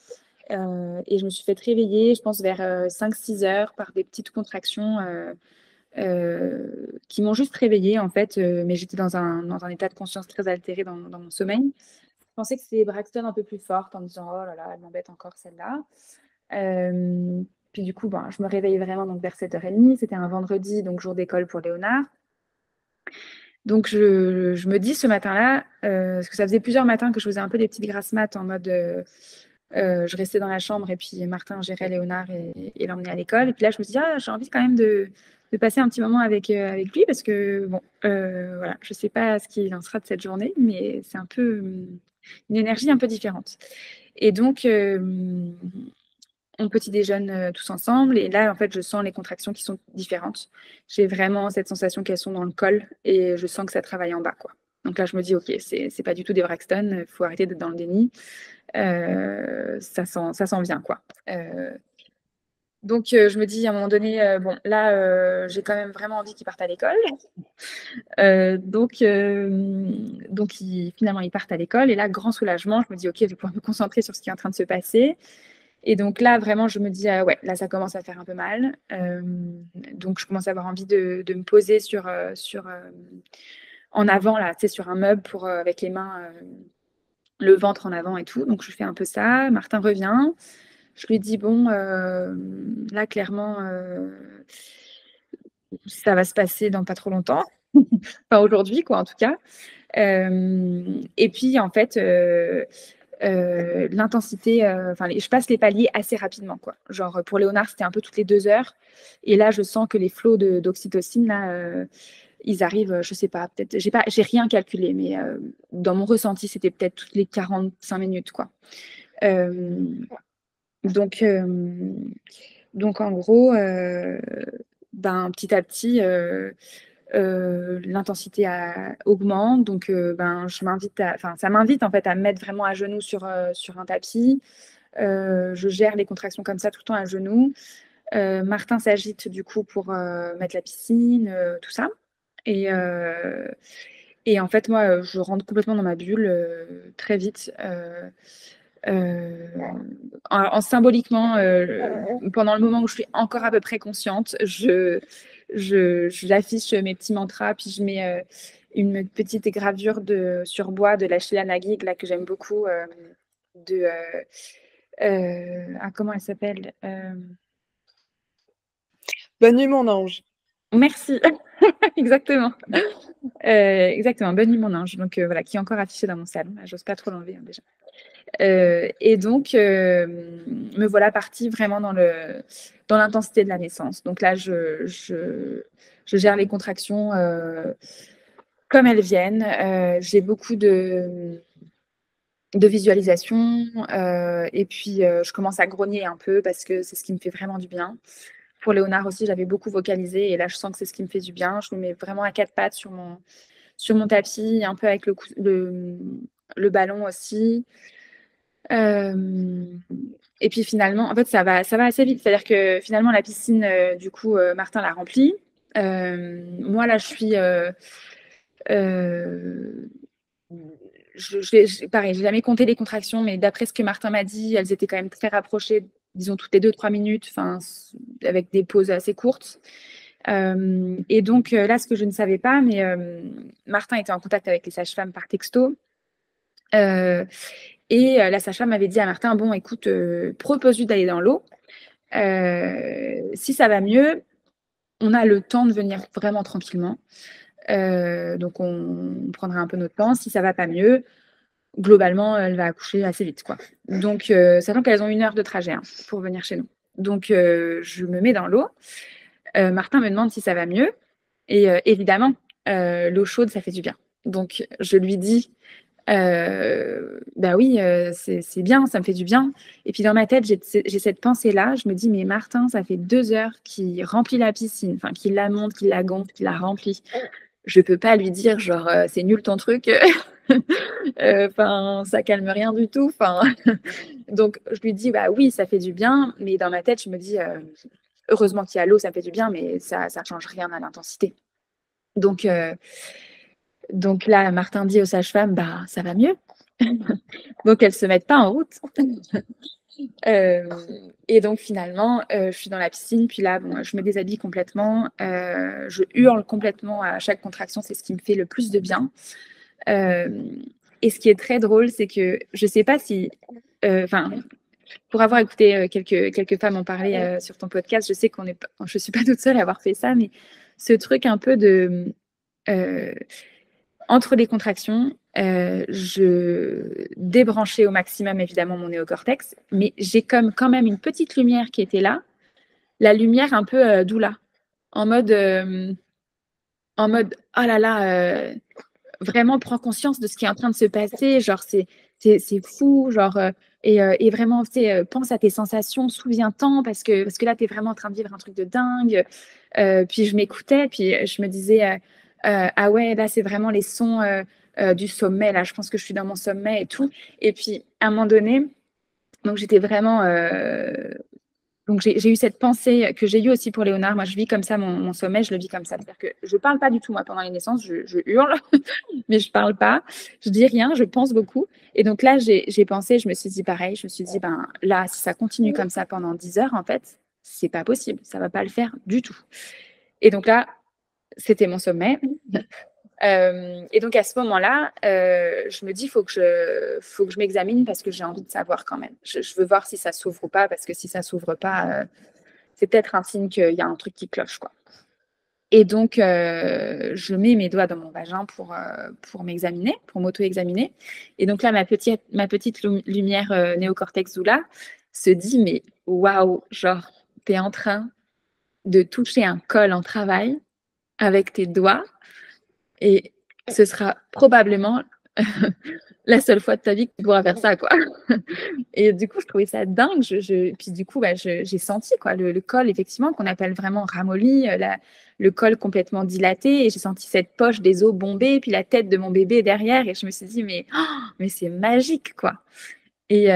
Et je me suis faite réveiller, je pense vers, 5-6 heures par des petites contractions, qui m'ont juste réveillée en fait, mais j'étais dans un état de conscience très altéré dans mon sommeil. Je pensais que c'était les Braxton un peu plus fortes en me disant: «Oh là là, elle m'embête encore celle-là». Hem, Puis du coup, ben, je me réveille vraiment donc vers 7h30. C'était un vendredi, donc jour d'école pour Léonard. Donc je me dis ce matin-là, parce que ça faisait plusieurs matins que je faisais un peu des petites grasses mat en mode, je restais dans la chambre et puis Martin gérait Léonard et l'emmenait à l'école et puis là, je me suis dit: «Ah, j'ai envie quand même de passer un petit moment avec lui» parce que bon, voilà, je sais pas ce qu'il en sera de cette journée, mais c'est un peu, une énergie un peu différente et donc on petit déjeune, tous ensemble et là, en fait, je sens les contractions qui sont différentes. J'ai vraiment cette sensation qu'elles sont dans le col et je sens que ça travaille en bas, quoi. Donc là, je me dis, OK, c'est pas du tout des Braxton, il faut arrêter d'être dans le déni. Ça sent bien, quoi. Donc, je me dis à un moment donné, bon, là, j'ai quand même vraiment envie qu'ils partent à l'école. Finalement, ils partent à l'école. Et là, grand soulagement, je me dis, OK, je vais pouvoir me concentrer sur ce qui est en train de se passer. Et donc là, vraiment, je me dis, ouais, là, ça commence à faire un peu mal. Donc, je commence à avoir envie de me poser en avant, là, tu sais, sur un meuble avec les mains, le ventre en avant et tout. Donc, je fais un peu ça. Martin revient. Je lui dis, bon, là, clairement, ça va se passer dans pas trop longtemps. Enfin, aujourd'hui, quoi, en tout cas. Et puis, en fait, l'intensité, je passe les paliers assez rapidement, quoi. Genre, pour Léonard, c'était un peu toutes les 2 heures. Et là, je sens que les flots d'oxytocine, là, ils arrivent, je sais pas, peut-être, j'ai rien calculé, mais dans mon ressenti, c'était peut-être toutes les 45 minutes, quoi. Donc, en gros, petit à petit, l'intensité augmente. Donc, ça m'invite en fait à me mettre vraiment à genoux sur un tapis. Je gère les contractions comme ça tout le temps à genoux. Martin s'agite du coup pour mettre la piscine, tout ça. Et en fait, moi, je rentre complètement dans ma bulle très vite. Symboliquement, pendant le moment où je suis encore à peu près consciente, j'affiche mes petits mantras, puis je mets une petite gravure sur bois de la Sheila Naguib, là, que j'aime beaucoup, comment elle s'appelle Bonne nuit, mon ange. Merci, exactement. Exactement, bonne nuit, mon ange. Donc voilà, qui est encore affiché dans mon salon. J'ose pas trop l'enlever, hein, déjà. Et donc, me voilà partie vraiment dans l'intensité de la naissance. Donc là, je gère les contractions comme elles viennent. J'ai beaucoup de visualisation. Et puis, je commence à grogner un peu parce que c'est ce qui me fait vraiment du bien. Pour Léonard aussi, j'avais beaucoup vocalisé. Et là, je sens que c'est ce qui me fait du bien. Je me mets vraiment à 4 pattes sur mon tapis, un peu avec le ballon aussi. Et puis finalement, en fait, ça va assez vite. C'est-à-dire que finalement, la piscine, du coup, Martin l'a remplie. Moi, là, je suis. Pareil, j'ai jamais compté les contractions, mais d'après ce que Martin m'a dit, elles étaient quand même très rapprochées, disons toutes les 2-3 minutes, avec des pauses assez courtes. Et donc là, ce que je ne savais pas, mais Martin était en contact avec les sages-femmes par texto. Et la sage-femme m'avait dit à Martin, bon, écoute, propose-lui d'aller dans l'eau. Si ça va mieux, on a le temps de venir vraiment tranquillement. Donc, on prendra un peu notre temps. Si ça va pas mieux, globalement, elle va accoucher assez vite, quoi. Donc, sachant qu'elles ont 1 heure de trajet pour venir chez nous. Donc, je me mets dans l'eau. Martin me demande si ça va mieux. Et évidemment, l'eau chaude, ça fait du bien. Donc, je lui dis, bah oui, c'est bien, ça me fait du bien. Et puis dans ma tête, j'ai cette pensée-là. Je me dis, mais Martin, ça fait 2 heures qu'il remplit la piscine, enfin, qu'il la monte, qu'il la gonfle, qu'il la remplit. Je peux pas lui dire, genre, c'est nul ton truc. Enfin, ça calme rien du tout. Enfin, donc je lui dis, bah oui, ça fait du bien. Mais dans ma tête, je me dis, heureusement qu'il y a l'eau, ça me fait du bien, mais ça change rien à l'intensité. Donc là, Martin dit aux sages-femmes, bah ça va mieux. Donc elles se mettent pas en route. Et donc finalement, je suis dans la piscine, puis là, bon, je me déshabille complètement, je hurle complètement à chaque contraction, c'est ce qui me fait le plus de bien. Et ce qui est très drôle, c'est que je sais pas si, pour avoir écouté quelques femmes en parler sur ton podcast, je sais je suis pas toute seule à avoir fait ça, mais ce truc un peu de entre les contractions, je débranchais au maximum évidemment mon néocortex, mais j'ai quand même une petite lumière qui était là, la lumière un peu doula, en mode oh là là, vraiment prends conscience de ce qui est en train de se passer, genre c'est fou, genre et vraiment tu sais, pense à tes sensations, souviens-t'en parce que là tu es vraiment en train de vivre un truc de dingue. Puis je m'écoutais, puis je me disais Ah ouais, là, c'est vraiment les sons du sommet. Là, je pense que je suis dans mon sommet et tout. Et puis, à un moment donné, donc j'étais vraiment... donc, j'ai eu cette pensée que j'ai eue aussi pour Léonard. Moi, je vis comme ça mon sommet, je le vis comme ça. C'est-à-dire que je parle pas du tout, moi, pendant les naissances. Je hurle, mais je parle pas. Je dis rien, je pense beaucoup. Et donc là, j'ai pensé, je me suis dit pareil. Je me suis dit, ben là, si ça continue comme ça pendant 10 heures, en fait, c'est pas possible. Ça va pas le faire du tout. Et donc là, c'était mon sommet. Et donc à ce moment-là, je me dis, faut que je m'examine parce que j'ai envie de savoir quand même. Je veux voir si ça s'ouvre ou pas, parce que si ça s'ouvre pas, c'est peut-être un signe qu'il y a un truc qui cloche, quoi. Et donc, je mets mes doigts dans mon vagin pour m'examiner, pour m'auto-examiner. Et donc là, ma petite lumière néocortex Zula se dit, mais waouh, genre, t'es en train de toucher un col en travail avec tes doigts et ce sera probablement la seule fois de ta vie que tu pourras faire ça, quoi. Et du coup, je trouvais ça dingue. Puis du coup, bah, j'ai senti quoi, le col, effectivement, qu'on appelle vraiment ramolli, le col complètement dilaté. Et j'ai senti cette poche des os bombée, puis la tête de mon bébé derrière. Et je me suis dit, mais c'est magique, quoi. Et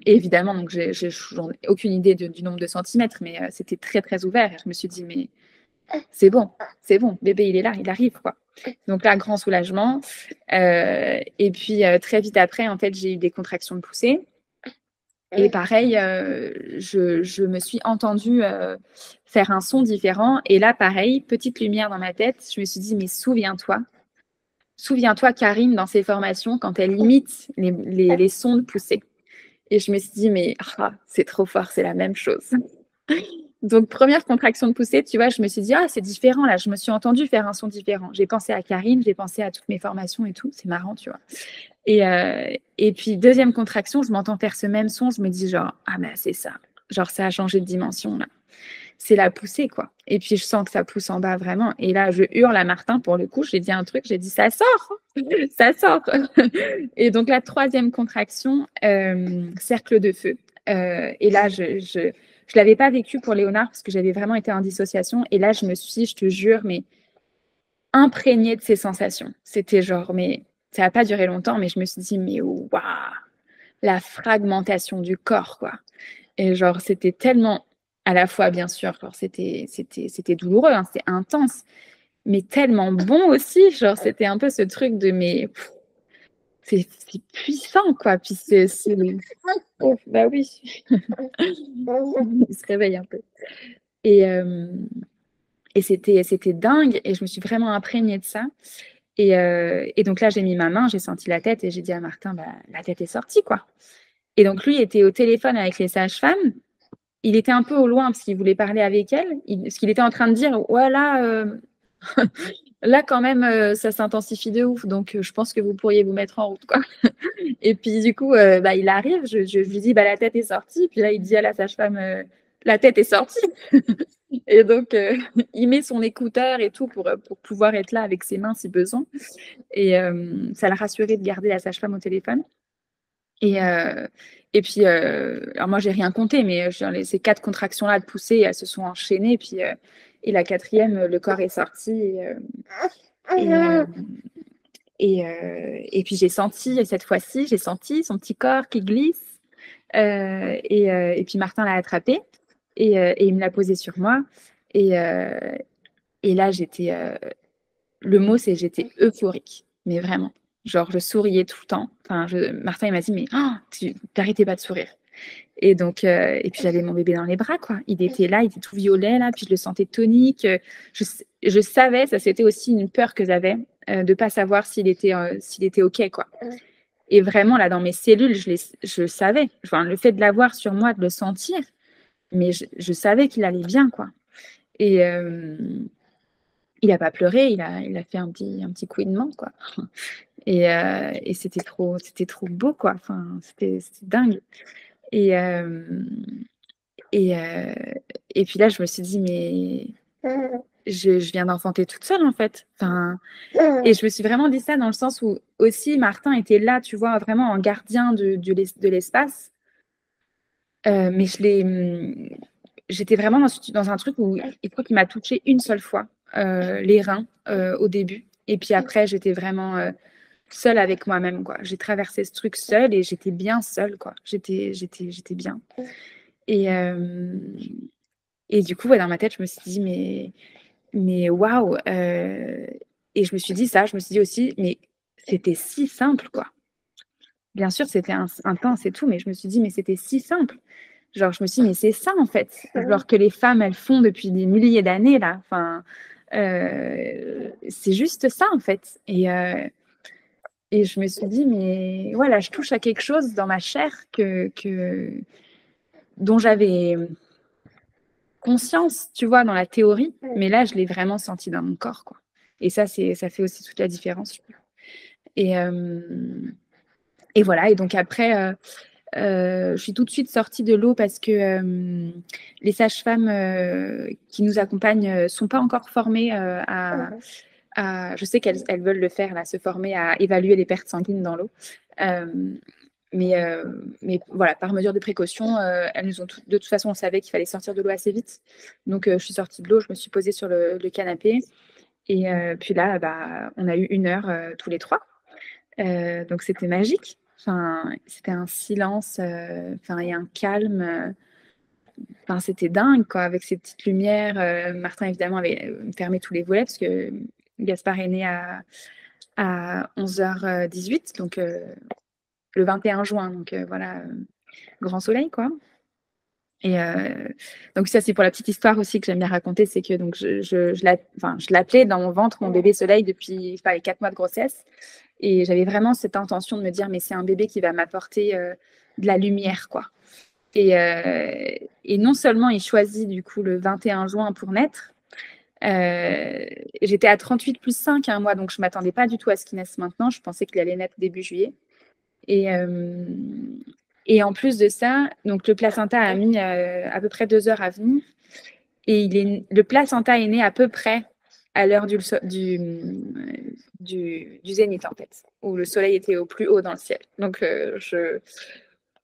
évidemment, donc j'en ai aucune idée du nombre de centimètres, mais c'était très, très ouvert. Et je me suis dit, mais c'est bon, bébé, il est là, il arrive, quoi. Donc là, grand soulagement. Et puis, très vite après, en fait, j'ai eu des contractions de poussée. Et pareil, je me suis entendue faire un son différent. Et là, pareil, petite lumière dans ma tête, je me suis dit, mais souviens-toi, Karine, dans ses formations, quand elle imite les sons de poussée. Et je me suis dit, mais c'est trop fort, c'est la même chose. Donc, première contraction de poussée, tu vois, je me suis dit, c'est différent là, je me suis entendue faire un son différent. J'ai pensé à Karine, j'ai pensé à toutes mes formations et tout, c'est marrant, tu vois. Et puis, deuxième contraction, je m'entends faire ce même son, je me dis genre, ben c'est ça, genre ça a changé de dimension là. C'est la poussée, quoi. Et puis, je sens que ça pousse en bas vraiment. Et là, je hurle à Martin pour le coup, j'ai dit un truc, j'ai dit, ça sort, ça sort. Et donc, la troisième contraction, cercle de feu. Et là, je l'avais pas vécu pour Léonard parce que j'avais vraiment été en dissociation. Et là, je me suis, je te jure, mais imprégnée de ces sensations. C'était genre, mais ça n'a pas duré longtemps, mais je me suis dit, mais waouh, la fragmentation du corps, quoi. Et genre, c'était tellement, à la fois, bien sûr, genre, c'était douloureux, hein, c'était intense, mais tellement bon aussi. Genre, c'était un peu ce truc de, mais c'est puissant, quoi. Puis oh, bah oui. Il se réveille un peu. Et c'était dingue. Et je me suis vraiment imprégnée de ça. Et donc là, j'ai mis ma main, j'ai senti la tête et j'ai dit à Martin, bah, la tête est sortie, quoi. Et donc lui était au téléphone avec les sages-femmes. Il était un peu au loin parce qu'il voulait parler avec elles. Parce qu'il était en train de dire, voilà, là quand même, ça s'intensifie de ouf. Donc je pense que vous pourriez vous mettre en route, quoi. Et puis du coup, il arrive, je lui dis, la tête est sortie. Puis là, il dit à la sage-femme, la tête est sortie. Et donc, il met son écouteur et tout pour pouvoir être là avec ses mains si besoin. Et ça l'a rassuré de garder la sage-femme au téléphone. Et puis, alors moi, j'ai rien compté, mais ces 4 contractions-là de poussée, elles se sont enchaînées. Et la 4e, le corps est sorti. Et puis, j'ai senti, cette fois-ci, j'ai senti son petit corps qui glisse. Et puis, Martin l'a attrapé et il me l'a posé sur moi. Et là, le mot, c'est j'étais euphorique, mais vraiment. Genre, je souriais tout le temps. Enfin, Martin, il m'a dit, mais tu n'arrêtais pas de sourire. Et donc, et puis j'avais mon bébé dans les bras, quoi. Il était là, il était tout violet, là, puis je le sentais tonique. Je savais, ça c'était aussi une peur que j'avais, de ne pas savoir s'il était OK, quoi. Et vraiment, là, dans mes cellules, je savais. Enfin, le fait de l'avoir sur moi, de le sentir, mais je savais qu'il allait bien, quoi. Et il n'a pas pleuré, il a fait un petit couinement, quoi. Et c'était trop beau, quoi. Enfin, c'était dingue. Et puis là, je me suis dit, mais je viens d'enfanter toute seule, en fait. Enfin, et je me suis vraiment dit ça dans le sens où aussi Martin était là, tu vois, vraiment en gardien de l'espace. Mais j'étais vraiment dans un truc où il faut qu'il m'a touchée une seule fois les reins au début. Et puis après, j'étais vraiment seule avec moi-même, quoi. J'ai traversé ce truc seule et j'étais bien seule, quoi. J'étais bien. Et du coup, ouais, dans ma tête, je me suis dit, mais waouh. Et je me suis dit ça, je me suis dit aussi, mais c'était si simple, quoi. Bien sûr, c'était intense et tout, mais je me suis dit, mais c'était si simple. Genre, je me suis dit, mais c'est ça, en fait. Genre que les femmes, elles font depuis des milliers d'années, là. Enfin, c'est juste ça, en fait. Et je me suis dit, mais voilà, je touche à quelque chose dans ma chair dont j'avais conscience, tu vois, dans la théorie. Mais là, je l'ai vraiment senti dans mon corps, quoi. Et ça fait aussi toute la différence, je trouve. Et voilà. Et donc après, je suis tout de suite sortie de l'eau parce que les sages-femmes qui nous accompagnent ne sont pas encore formées je sais qu'elles veulent le faire, là, se former à évaluer les pertes sanguines dans l'eau. Mais voilà, par mesure de précaution, elles nous ont de toute façon, on savait qu'il fallait sortir de l'eau assez vite. Donc, je suis sortie de l'eau, je me suis posée sur le canapé. Et puis là, bah, on a eu 1 heure tous les 3. Donc, c'était magique. Enfin, c'était un silence, enfin, et un calme. Enfin, c'était dingue, quoi, avec ces petites lumières. Martin, évidemment, avait fermé tous les volets parce que Gaspard est né à 11h18, donc le 21 juin. Donc, voilà, grand soleil, quoi. Et donc ça, c'est pour la petite histoire aussi que j'aime bien raconter, c'est que donc je l'appelais dans mon ventre mon bébé soleil depuis les 4 mois de grossesse. Et j'avais vraiment cette intention de me dire, mais c'est un bébé qui va m'apporter de la lumière, quoi. Et non seulement il choisit du coup le 21 juin pour naître, j'étais à 38 plus 5 un mois, donc je ne m'attendais pas du tout à ce qu'il naisse maintenant. Je pensais qu'il allait naître début juillet. Et en plus de ça, donc le placenta a mis à peu près 2 heures à venir. Et le placenta est né à peu près à l'heure du zénith, en fait, où le soleil était au plus haut dans le ciel. Donc,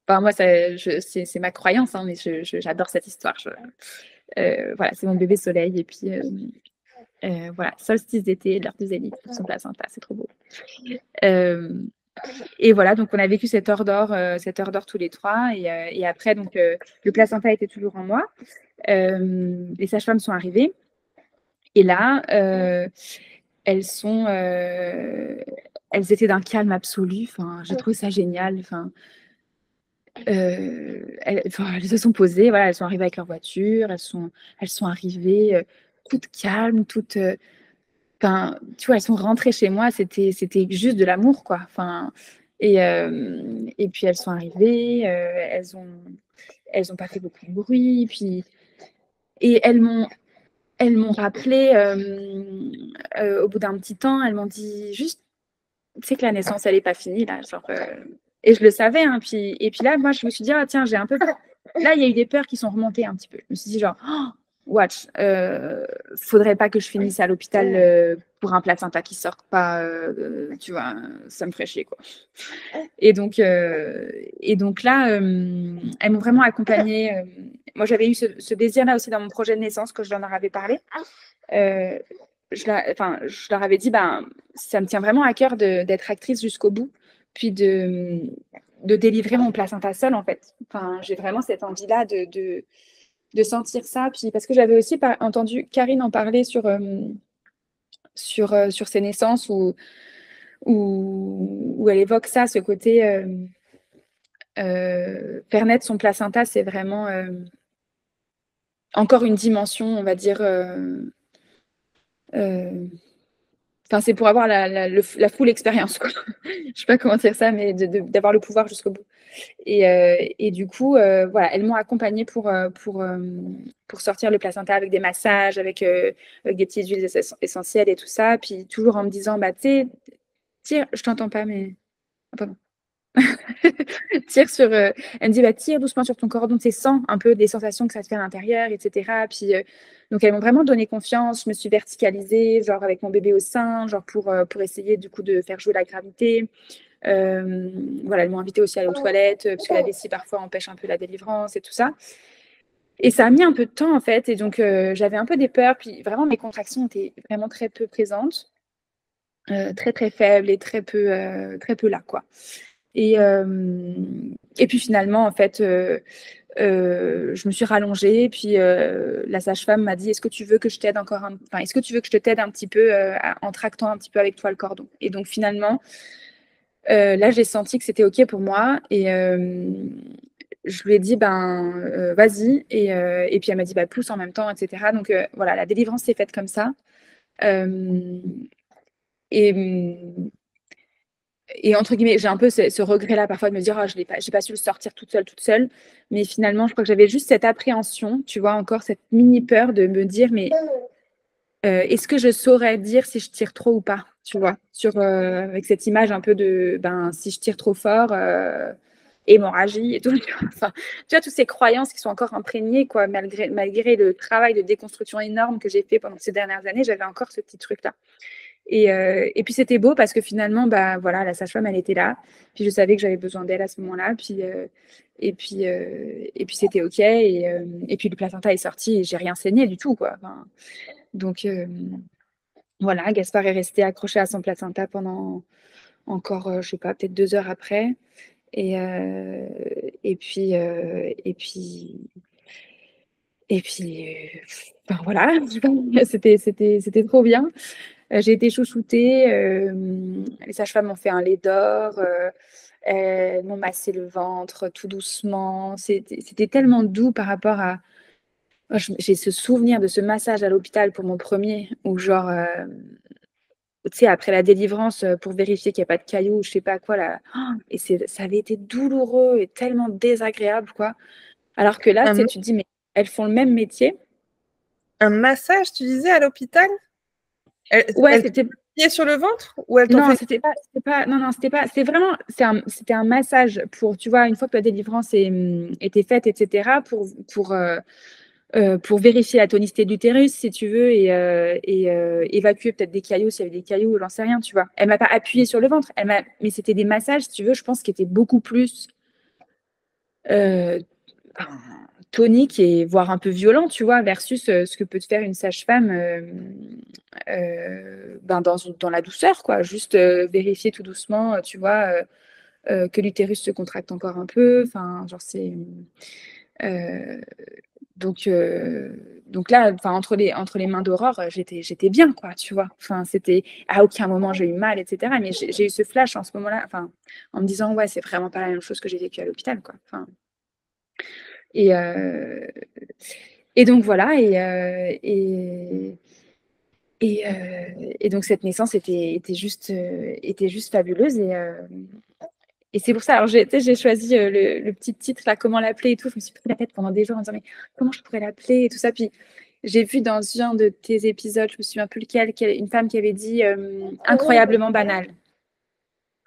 moi, c'est ma croyance, hein, mais j'adore cette histoire. Voilà, c'est mon bébé soleil. Et puis, voilà, solstice d'été, l'heure du zénith, son placenta, c'est trop beau. Et voilà, donc on a vécu cette heure d'or tous les 3. Et après, donc, le placenta était toujours en moi. Les sages-femmes sont arrivées. Et là, elles étaient d'un calme absolu. Enfin, j'ai trouvé ça génial. Elles se sont posées, voilà, elles sont arrivées avec leur voiture, elles sont arrivées toutes calmes, toutes. Enfin, tu vois, elles sont rentrées chez moi, c'était juste de l'amour, quoi. Enfin, et puis elles sont arrivées, elles ont pas fait beaucoup de bruit, et elles m'ont rappelé au bout d'un petit temps, elles m'ont dit juste, tu sais que la naissance, elle n'est pas finie, là, genre. Et je le savais, hein, et puis là, moi, je me suis dit, ah, tiens, j'ai un peu peur. Là, il y a eu des peurs qui sont remontées un petit peu. Je me suis dit, genre, oh, watch, faudrait pas que je finisse à l'hôpital pour un placenta qui sort pas, tu vois, ça me ferait chier, quoi. Et donc là, elles m'ont vraiment accompagnée. Moi, j'avais eu ce désir-là aussi dans mon projet de naissance, que je leur avais parlé. Je leur avais dit, ben, ça me tient vraiment à cœur d'être actrice jusqu'au bout, puis de délivrer mon placenta seule, en fait. Enfin, j'ai vraiment cette envie-là de sentir ça. Puis parce que j'avais aussi entendu Karine en parler sur ses naissances où elle évoque ça, ce côté faire naître son placenta, c'est vraiment encore une dimension, on va dire. Enfin, c'est pour avoir la full expérience, quoi. Je sais pas comment dire ça, mais d'avoir le pouvoir jusqu'au bout. Et du coup, voilà, elles m'ont accompagnée pour sortir le placenta avec des massages, avec des petites huiles essentielles et tout ça. Puis toujours en me disant, bah, tu sais, tire, je t'entends pas, mais. Ah, pardon. Tire sur. Elle me dit, bah, tire doucement sur ton cordon, tu sens un peu des sensations que ça te fait à l'intérieur, etc. Puis, donc, elles m'ont vraiment donné confiance. Je me suis verticalisée, genre avec mon bébé au sein, genre pour essayer du coup de faire jouer la gravité. Voilà, elles m'ont invité aussi à aller aux toilettes, parce que la vessie parfois empêche un peu la délivrance et tout ça. Et ça a mis un peu de temps, en fait. Et donc, j'avais un peu des peurs. Puis vraiment, mes contractions étaient vraiment très peu présentes, très, très faibles et très peu là, quoi. Et, et puis finalement, en fait, je me suis rallongée. Puis la sage-femme m'a dit, est-ce que tu veux que je t'aide encore enfin, est-ce que tu veux que je te t'aide un petit peu en tractant un petit peu avec toi le cordon? Et donc finalement, là, j'ai senti que c'était OK pour moi. Et je lui ai dit, ben, vas-y. Et puis elle m'a dit, bah, pousse en même temps, etc. Donc voilà, la délivrance s'est faite comme ça. Euh, et, et entre guillemets, j'ai un peu ce regret-là parfois de me dire, oh, j'ai pas su le sortir toute seule. Mais finalement, je crois que j'avais juste cette appréhension, tu vois, encore cette mini peur de me dire, mais est-ce que je saurais dire si je tire trop ou pas, tu vois, avec cette image un peu de, ben, si je tire trop fort, hémorragie et tout. Enfin, tu vois, toutes ces croyances qui sont encore imprégnées, quoi, malgré le travail de déconstruction énorme que j'ai fait pendant ces dernières années, j'avais encore ce petit truc-là. Et puis c'était beau parce que finalement, bah voilà, la sage-femme, elle était là. Puis je savais que j'avais besoin d'elle à ce moment-là. Et puis c'était OK. Et puis le placenta est sorti et j'ai rien saigné du tout, quoi. Enfin, donc voilà, Gaspard est resté accroché à son placenta pendant encore, je sais pas, peut-être 2 heures après. Et, euh, et puis, euh, et puis, et puis, enfin, voilà, c'était trop bien. J'ai été chouchoutée. Les sages-femmes m'ont fait un lait d'or. Elles m'ont massé le ventre tout doucement. C'était tellement doux par rapport à. Oh, j'ai ce souvenir de ce massage à l'hôpital pour mon premier, où genre, tu sais, après la délivrance, pour vérifier qu'il n'y a pas de cailloux ou je sais pas quoi là. Oh, et ça avait été douloureux et tellement désagréable, quoi. Alors que là, tu sais, Un, tu te dis, mais elles font le même métier. un massage, tu disais, à l'hôpital? Ouais, Elle te c'était. pied sur le ventre ou elle t'en Non, fait... non, non, c'était pas, c'était vraiment, c'était un massage pour, tu vois, une fois que la délivrance était faite, etc., pour vérifier la tonicité de l'utérus, si tu veux, et évacuer peut-être des cailloux, s'il y avait des cailloux, j'en sais rien, tu vois. Elle m'a pas appuyé sur le ventre, mais c'était des massages, si tu veux, je pense, qui étaient beaucoup plus euh, enfin, toniques et voire un peu violents, tu vois, versus ce que peut te faire une sage-femme ben dans la douceur, quoi. Juste vérifier tout doucement, tu vois, que l'utérus se contracte encore un peu. Enfin, genre, c'est. euh, donc là, enfin, entre les mains d'Aurore, j'étais bien, quoi, tu vois. Enfin, c'était. À aucun moment j'ai eu mal, etc. Mais j'ai eu ce flash en ce moment-là, enfin, en me disant, ouais, c'est vraiment pas la même chose que j'ai vécu à l'hôpital, quoi. Enfin, et, euh, et donc voilà, et donc cette naissance était juste fabuleuse. Et c'est pour ça, alors j'ai choisi le petit titre, là, comment l'appeler et tout. Je me suis pris la tête pendant des jours en disant, mais comment je pourrais l'appeler et tout ça. Puis j'ai vu dans un de tes épisodes, je me souviens plus lequel, une femme qui avait dit incroyablement banal.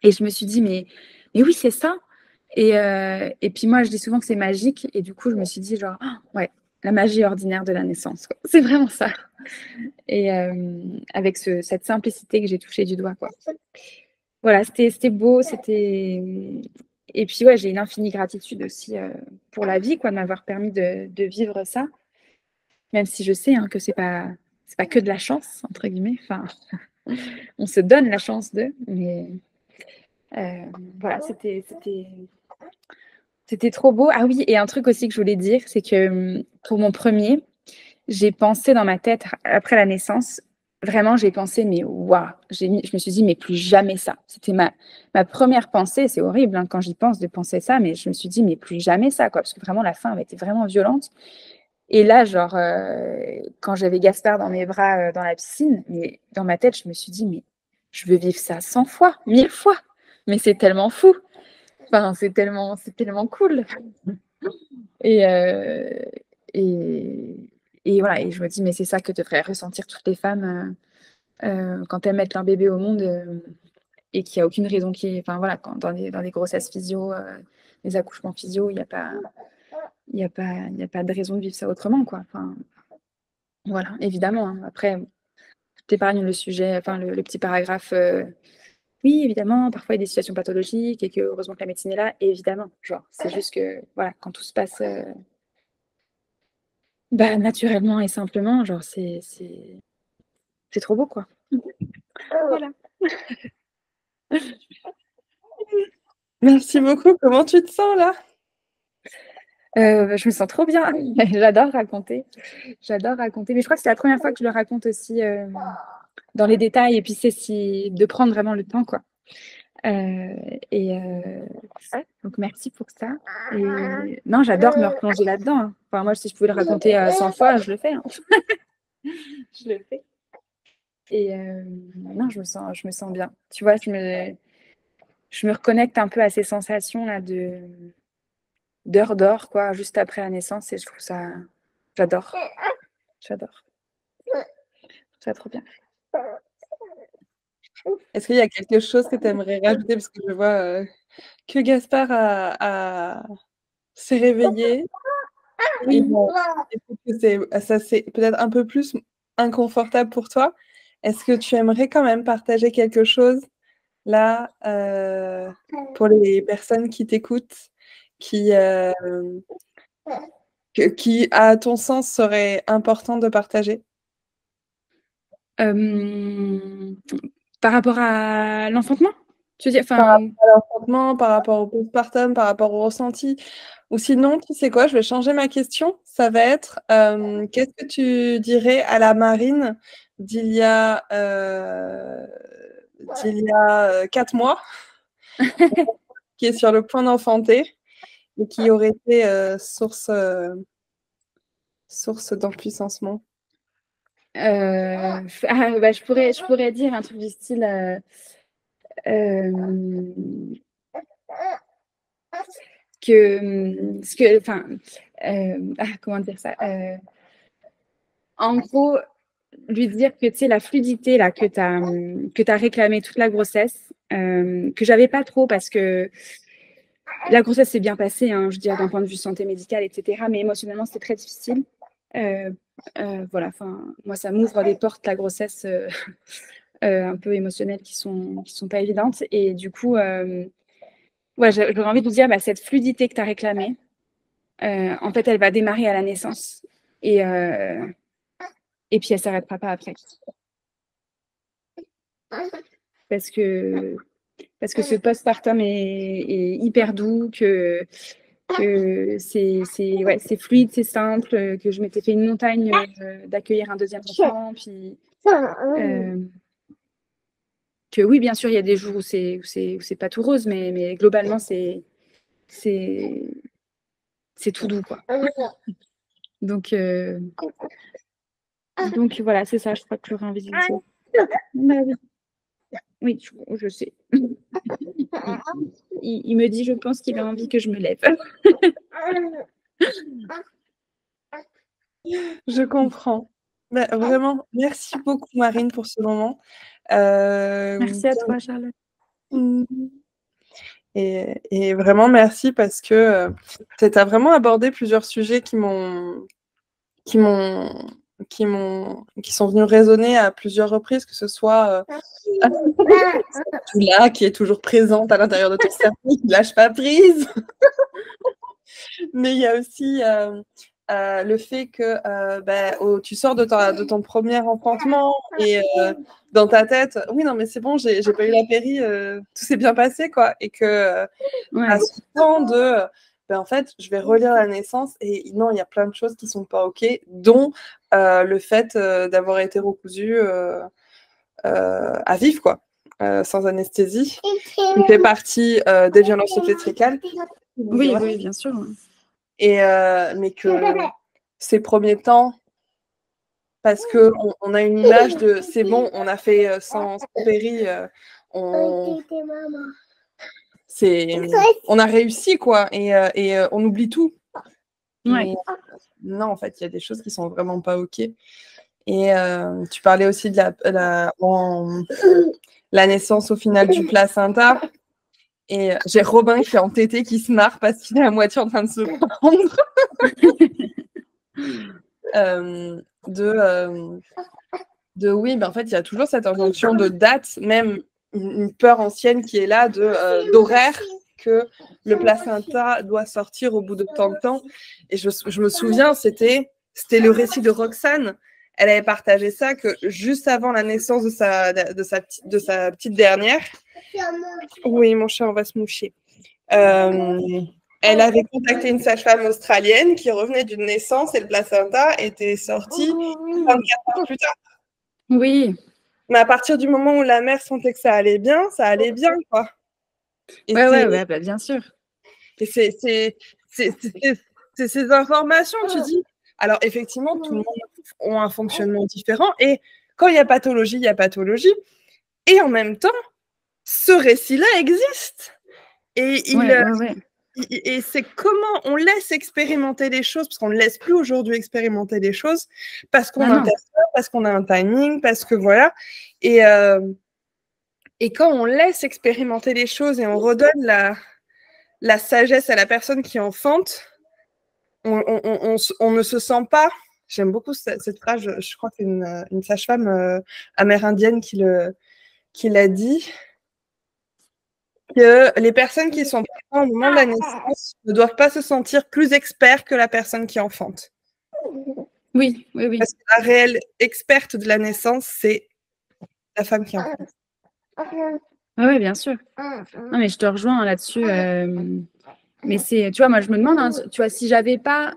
Et je me suis dit, mais oui, c'est ça. Et puis moi, je dis souvent que c'est magique. Et du coup, je me suis dit, genre, ah, ouais, la magie ordinaire de la naissance, quoi. C'est vraiment ça. Et avec cette simplicité que j'ai touchée du doigt, quoi. Voilà, c'était beau, Et puis, ouais, j'ai une infinie gratitude aussi pour la vie, quoi, de m'avoir permis de vivre ça. Même si je sais hein, que c'est pas que de la chance, entre guillemets. Enfin, on se donne la chance de, mais euh, voilà, c'était trop beau. Ah oui, et un truc aussi que je voulais dire, c'est que pour mon premier, j'ai pensé dans ma tête, après la naissance, vraiment, j'ai pensé, mais waouh, je me suis dit, mais plus jamais ça. C'était ma première pensée, c'est horrible hein, quand j'y pense de penser ça, mais je me suis dit, mais plus jamais ça, quoi, parce que vraiment, la fin avait été vraiment violente. Et là, genre, quand j'avais Gaspard dans mes bras dans la piscine, mais dans ma tête, je me suis dit, mais je veux vivre ça 100 fois, 1000 fois. Mais c'est tellement fou. Enfin, c'est tellement cool. Et, et, et voilà, et je me dis, mais c'est ça que devraient ressentir toutes les femmes quand elles mettent leur bébé au monde et qu'il n'y a aucune raison qui. Enfin voilà, dans des grossesses physio, des accouchements physio, il y a pas de raison de vivre ça autrement, quoi. Enfin, voilà, évidemment. Hein. Après, je t'épargne le sujet, enfin le petit paragraphe. Oui, évidemment, parfois il y a des situations pathologiques et que heureusement que la médecine est là, évidemment. Genre, c'est juste que voilà, quand tout se passe Bah, naturellement et simplement, genre, c'est trop beau, quoi. Voilà. Merci beaucoup. Comment tu te sens là? Je me sens trop bien. J'adore raconter. J'adore raconter. Mais je crois que c'est la première fois que je le raconte aussi dans les détails. Et puis, c'est de prendre vraiment le temps, quoi. Et donc, merci pour ça. Et non, j'adore me replonger là-dedans. Hein. Enfin, moi, si je pouvais le raconter 100 fois, je le fais. Hein. Je le fais. Et non, je me sens bien. Tu vois, je me reconnecte un peu à ces sensations là d'heure d'or, quoi, juste après la naissance. Et je trouve ça, j'adore. J'adore. Je trouve ça trop bien. Est-ce qu'il y a quelque chose que tu aimerais rajouter? Parce que je vois que Gaspard s'est réveillé. Et bon, ça c'est peut-être un peu plus inconfortable pour toi. Est-ce que tu aimerais quand même partager quelque chose là pour les personnes qui t'écoutent, qui, à ton sens, serait important de partager? Par rapport à l'enfantement, tu veux dire, Par enfin, rapport à l'enfantement, par rapport au postpartum, par rapport au ressenti. Ou sinon, tu sais quoi, je vais changer ma question. Ça va être, qu'est-ce que tu dirais à la Marine d'il y a, 4 mois, qui est sur le point d'enfanter et qui aurait été source d'empuissancement? bah, je pourrais dire un truc du style enfin, comment dire ça en gros, lui dire que tu sais la fluidité là que t'as réclamé toute la grossesse, que j'avais pas trop parce que la grossesse s'est bien passée, hein, je veux dire d'un point de vue santé médicale, etc. Mais émotionnellement, c'était très difficile. Voilà, enfin, moi, ça m'ouvre des portes la grossesse un peu émotionnelles qui sont pas évidentes. Et du coup, ouais, j'aurais envie de vous dire, bah, cette fluidité que tu as réclamée, en fait, elle va démarrer à la naissance et puis elle s'arrêtera pas après. Parce que ce postpartum est hyper doux, que c'est fluide, c'est simple, que je m'étais fait une montagne d'accueillir un deuxième enfant, puis que oui, bien sûr, il y a des jours où c'est pas tout rose, mais globalement, c'est tout doux, quoi. Donc voilà, c'est ça, je crois que j'aurais envie de dire. Oui, je sais. Il me dit, je pense qu'il a envie que je me lève. Je comprends. Bah, vraiment, merci beaucoup Marine pour ce moment. Merci à toi, Charlotte. Et vraiment merci parce que tu as vraiment abordé plusieurs sujets qui sont venus résonner à plusieurs reprises, que ce soit Tula qui est toujours présente à l'intérieur de ton cerveau, qui lâche pas prise. Mais il y a aussi le fait que tu sors de ton premier enfantement et dans ta tête, oui, non, mais c'est bon, j'ai pas eu la péri, tout s'est bien passé, quoi. Et que à ce temps de, en fait, je vais relire la naissance et non, il y a plein de choses qui sont pas OK, dont le fait d'avoir été recousue à vif, quoi, sans anesthésie. Il fait partie des violences obstétricales. Oui, oui, bien sûr. Et mais que ces premiers temps, parce qu'on a une image de c'est bon, on a fait sans péri, on a réussi, quoi, et on oublie tout. Ouais. Mais non, en fait, il y a des choses qui sont vraiment pas OK. Et tu parlais aussi de la naissance au final du placenta. Et j'ai Robin qui est entêté, qui se marre parce qu'il est à moitié en train de se prendre. Oui, en fait, il y a toujours cette injonction de date, même une peur ancienne qui est là d'horaire, que le placenta doit sortir au bout de tant de temps. Et je me souviens, c'était C'était le récit de Roxane. Elle avait partagé ça que juste avant la naissance de sa petite dernière. Oui, mon chat, on va se moucher. Elle avait contacté une sage-femme australienne qui revenait d'une naissance et le placenta était sorti 24 heures plus tard. Oui. Mais à partir du moment où la mère sentait que ça allait bien, quoi. Et ouais, bah, bien sûr. Et c'est ces informations, tu dis. Alors, effectivement, tout le monde a un fonctionnement différent. Et quand il y a pathologie, il y a pathologie. Et en même temps, ce récit-là existe. Et et c'est comment on laisse expérimenter les choses, parce qu'on ne laisse plus aujourd'hui expérimenter les choses, parce qu'on parce qu'on a un timing, parce que voilà. Et quand on laisse expérimenter les choses et on redonne la sagesse à la personne qui enfante, on ne se sent pas. J'aime beaucoup cette phrase, je crois que c'est une sage-femme amérindienne qui l'a dit, que les personnes qui sont présentes au moment de la naissance ne doivent pas se sentir plus experts que la personne qui enfante. Oui. Parce que la réelle experte de la naissance, c'est la femme qui enfante. Oui, bien sûr. Non, mais je te rejoins là-dessus. Mais c'est, tu vois, moi, je me demande, hein, tu vois, si j'avais pas,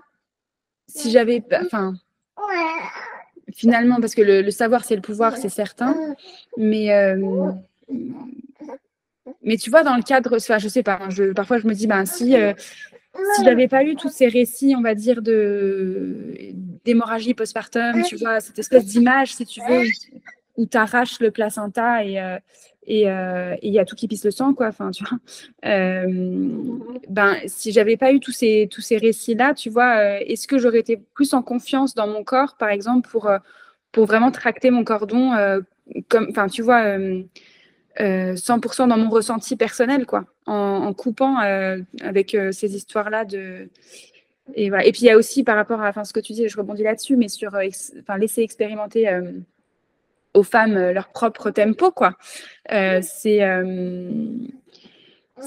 enfin, finalement, parce que le savoir, c'est le pouvoir, c'est certain. Mais tu vois, dans le cadre, enfin, je sais pas, parfois je me dis, ben, si j'avais pas eu tous ces récits, on va dire, d'hémorragie postpartum, tu vois, cette espèce d'image, si tu veux, où tu arraches le placenta et il y a tout qui pisse le sang, quoi. Enfin, tu vois. Ben, si j'avais pas eu tous ces récits-là, tu vois, est-ce que j'aurais été plus en confiance dans mon corps, par exemple, pour vraiment tracter mon cordon, comme, enfin, tu vois, 100% dans mon ressenti personnel, quoi, en coupant avec ces histoires-là de. Et voilà. Et puis il y a aussi par rapport à, enfin, ce que tu dis, je rebondis là-dessus, mais sur, laisser expérimenter aux femmes leur propre tempo, quoi. C'est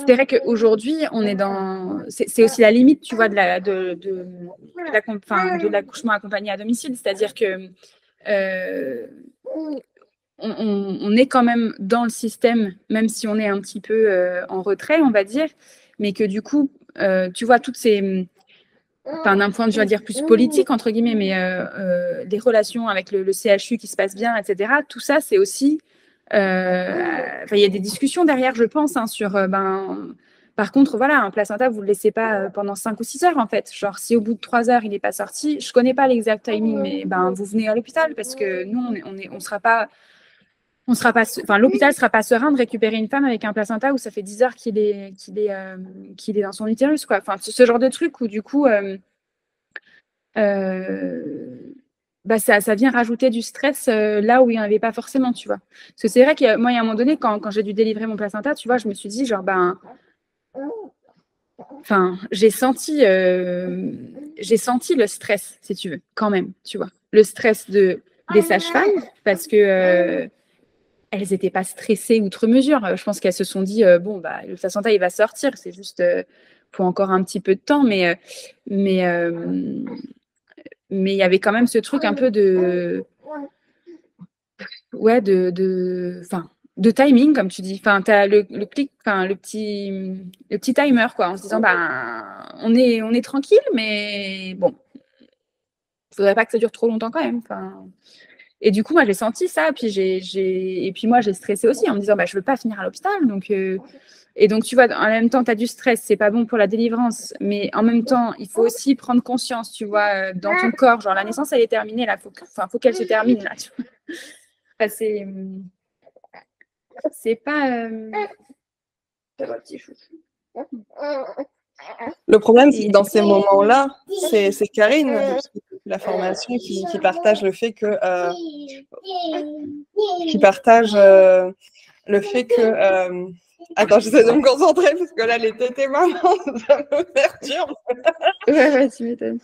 vrai qu'aujourd'hui, on est dans. C'est aussi la limite, tu vois, de l'accouchement accompagné à domicile. C'est-à-dire que on est quand même dans le système, même si on est un petit peu en retrait, on va dire, mais que du coup, tu vois, toutes ces. Enfin, d'un point de vue, on va dire, plus politique, entre guillemets, mais les relations avec le CHU qui se passent bien, etc., tout ça, c'est aussi. Il y a des discussions derrière, je pense, hein, sur. Par contre, voilà, un placenta, vous ne le laissez pas pendant 5 ou 6 heures, en fait. Genre, si au bout de 3 heures, il n'est pas sorti, je ne connais pas l'exact timing, mais vous venez à l'hôpital parce que nous, on sera pas. L'hôpital ne sera pas serein de récupérer une femme avec un placenta où ça fait 10 heures qu'il est dans son utérus, quoi. Enfin, ce genre de truc où, du coup, ça vient rajouter du stress là où il n'y en avait pas forcément, tu vois. Parce que c'est vrai que moi, il y a un moment donné, quand j'ai dû délivrer mon placenta, tu vois, je me suis dit, genre, j'ai senti le stress, si tu veux, quand même, tu vois. Le stress des sages-femmes, parce que elles n'étaient pas stressées outre mesure. Je pense qu'elles se sont dit, le placenta, il va sortir, c'est juste pour encore un petit peu de temps, mais il y avait quand même ce truc un peu de timing, comme tu dis. Enfin, tu as le clic, enfin, le petit timer, quoi, en se disant, on est tranquille, mais bon, il faudrait pas que ça dure trop longtemps quand même. Enfin, et du coup, moi, j'ai senti ça, puis et puis moi, j'ai stressé aussi en me disant, je veux pas finir à l'hôpital, donc. Et donc, tu vois, en même temps, tu as du stress, c'est pas bon pour la délivrance, mais en même temps, il faut aussi prendre conscience, tu vois, dans ton corps, genre la naissance, elle est terminée, là, faut qu'elle se termine, là, tu vois. Enfin, c'est pas. Le problème, c'est que dans ces moments-là, c'est Karine, la formation, qui partage le fait que. Qui partage le fait que. Attends, j'essaie de me concentrer parce que là, les tétés maman, ça me perturbe. Ouais, tu m'étonnes.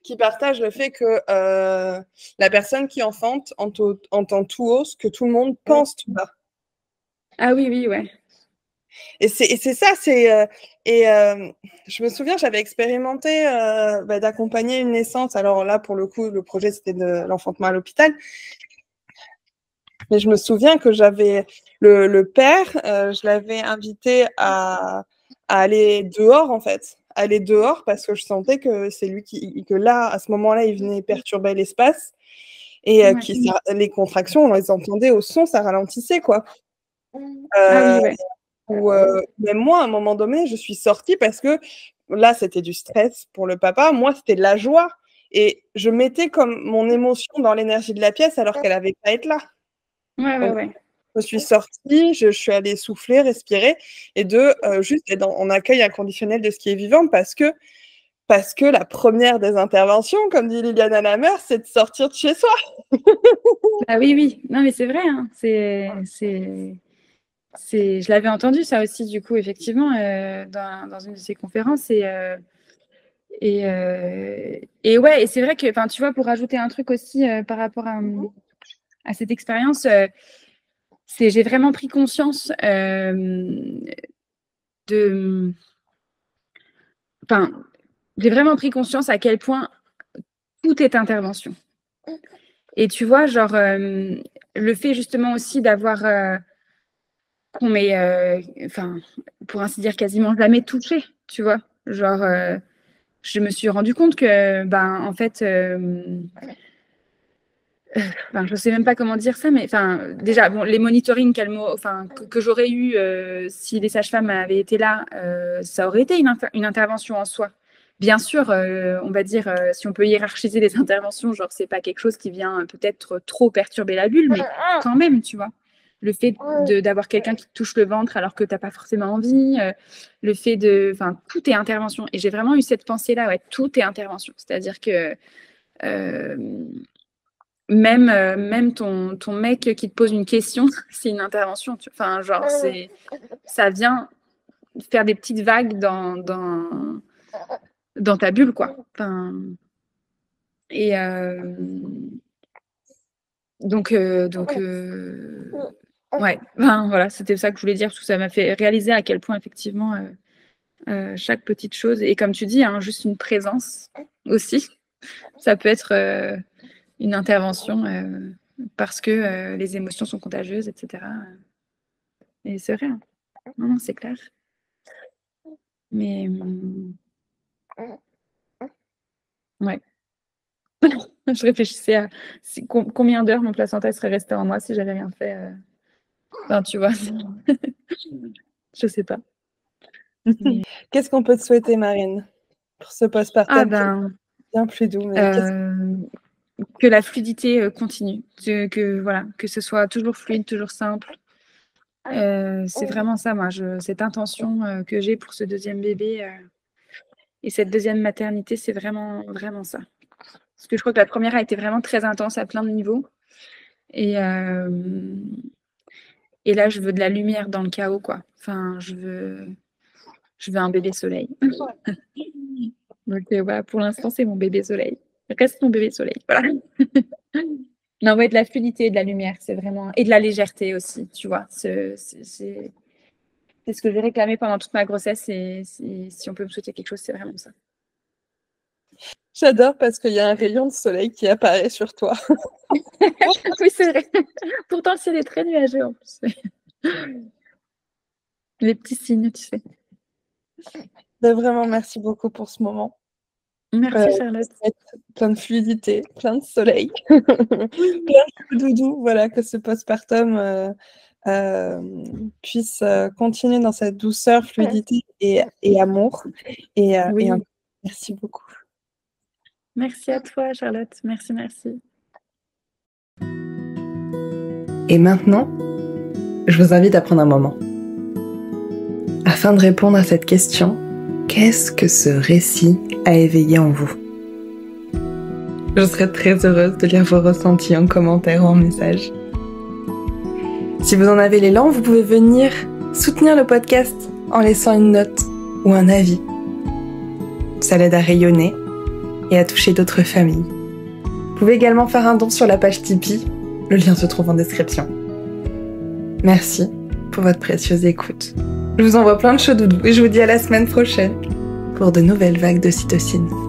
Qui partage le fait que la personne qui enfante entend tout haut ce que tout le monde pense tout bas. Ah oui, ouais. Et c'est ça, je me souviens, j'avais expérimenté d'accompagner une naissance. Alors là, pour le coup, le projet, c'était de l'enfantement à l'hôpital. Mais je me souviens que j'avais le père, je l'avais invité à aller dehors, en fait. Aller dehors parce que je sentais que c'est lui que là, à ce moment-là, il venait perturber l'espace. Et les contractions, on les entendait au son, ça ralentissait, quoi. Ah oui, ouais. Même moi, à un moment donné, je suis sortie parce que là, c'était du stress pour le papa. Moi, c'était de la joie. Et je mettais comme mon émotion dans l'énergie de la pièce alors qu'elle n'avait pas à être là. Ouais. Je suis sortie, je suis allée souffler, respirer et juste être en accueil inconditionnel de ce qui est vivant parce que la première des interventions, comme dit Liliana Lammer, c'est de sortir de chez soi. Ah oui. Non, mais c'est vrai. Hein. Je l'avais entendu ça aussi, du coup, effectivement, dans une de ces conférences. Et ouais, et c'est vrai que, tu vois, pour rajouter un truc aussi par rapport à cette expérience, j'ai vraiment pris conscience j'ai vraiment pris conscience à quel point tout est intervention. Et tu vois, genre, le fait justement aussi d'avoir qu'on m'ait, pour ainsi dire, quasiment jamais touché, tu vois. Genre, je me suis rendu compte que, en fait, je sais même pas comment dire ça, mais déjà, bon, les monitorings que j'aurais eu si les sages-femmes avaient été là, ça aurait été une intervention en soi. Bien sûr, on va dire, si on peut hiérarchiser les interventions, genre, c'est pas quelque chose qui vient peut-être trop perturber la bulle, mais quand même, tu vois. Le fait d'avoir quelqu'un qui te touche le ventre alors que t'as pas forcément envie, le fait tout est intervention. Et j'ai vraiment eu cette pensée-là, ouais, tout est intervention. C'est-à-dire que même ton mec qui te pose une question, c'est une intervention. Ça vient faire des petites vagues dans ta bulle, quoi. Et ouais, voilà, c'était ça que je voulais dire, parce que ça m'a fait réaliser à quel point, effectivement, chaque petite chose, et comme tu dis, hein, juste une présence aussi, ça peut être une intervention parce que les émotions sont contagieuses, etc. Et c'est vrai, hein. Non, c'est clair. Mais ouais. Je réfléchissais à combien d'heures mon placenta serait resté en moi si j'avais rien fait. Tu vois, je sais pas. Mais... Qu'est-ce qu'on peut te souhaiter, Marine, pour ce postpartum bien plus doux, mais que la fluidité continue, que ce soit toujours fluide, toujours simple. C'est vraiment ça, moi, cette intention que j'ai pour ce deuxième bébé et cette deuxième maternité, c'est vraiment, vraiment ça. Parce que je crois que la première a été vraiment très intense à plein de niveaux. Et là, je veux de la lumière dans le chaos, quoi. Je veux un bébé soleil. Donc, voilà, pour l'instant, c'est mon bébé soleil. Reste mon bébé soleil, voilà. Non, ouais, de la fluidité, de la lumière, c'est vraiment... Et de la légèreté aussi, tu vois. C'est ce que j'ai réclamé pendant toute ma grossesse. Et si on peut me souhaiter quelque chose, c'est vraiment ça. J'adore parce qu'il y a un rayon de soleil qui apparaît sur toi. Oui, c'est vrai. Pourtant, le ciel est très nuageux en plus. Les petits signes, tu sais. Vraiment, merci beaucoup pour ce moment. Merci, Charlotte. Plein de fluidité, plein de soleil, plein de doudou. Voilà, que ce postpartum puisse continuer dans cette douceur, fluidité et amour. Et merci beaucoup. Merci à toi, Charlotte. Merci. Et maintenant, je vous invite à prendre un moment. Afin de répondre à cette question, qu'est-ce que ce récit a éveillé en vous ? Je serais très heureuse de lire vos ressentis en commentaire ou en message. Si vous en avez l'élan, vous pouvez venir soutenir le podcast en laissant une note ou un avis. Ça l'aide à rayonner et à toucher d'autres familles. Vous pouvez également faire un don sur la page Tipeee, le lien se trouve en description. Merci pour votre précieuse écoute. Je vous envoie plein de chaud doudou et je vous dis à la semaine prochaine pour de nouvelles vagues d'ocytocine.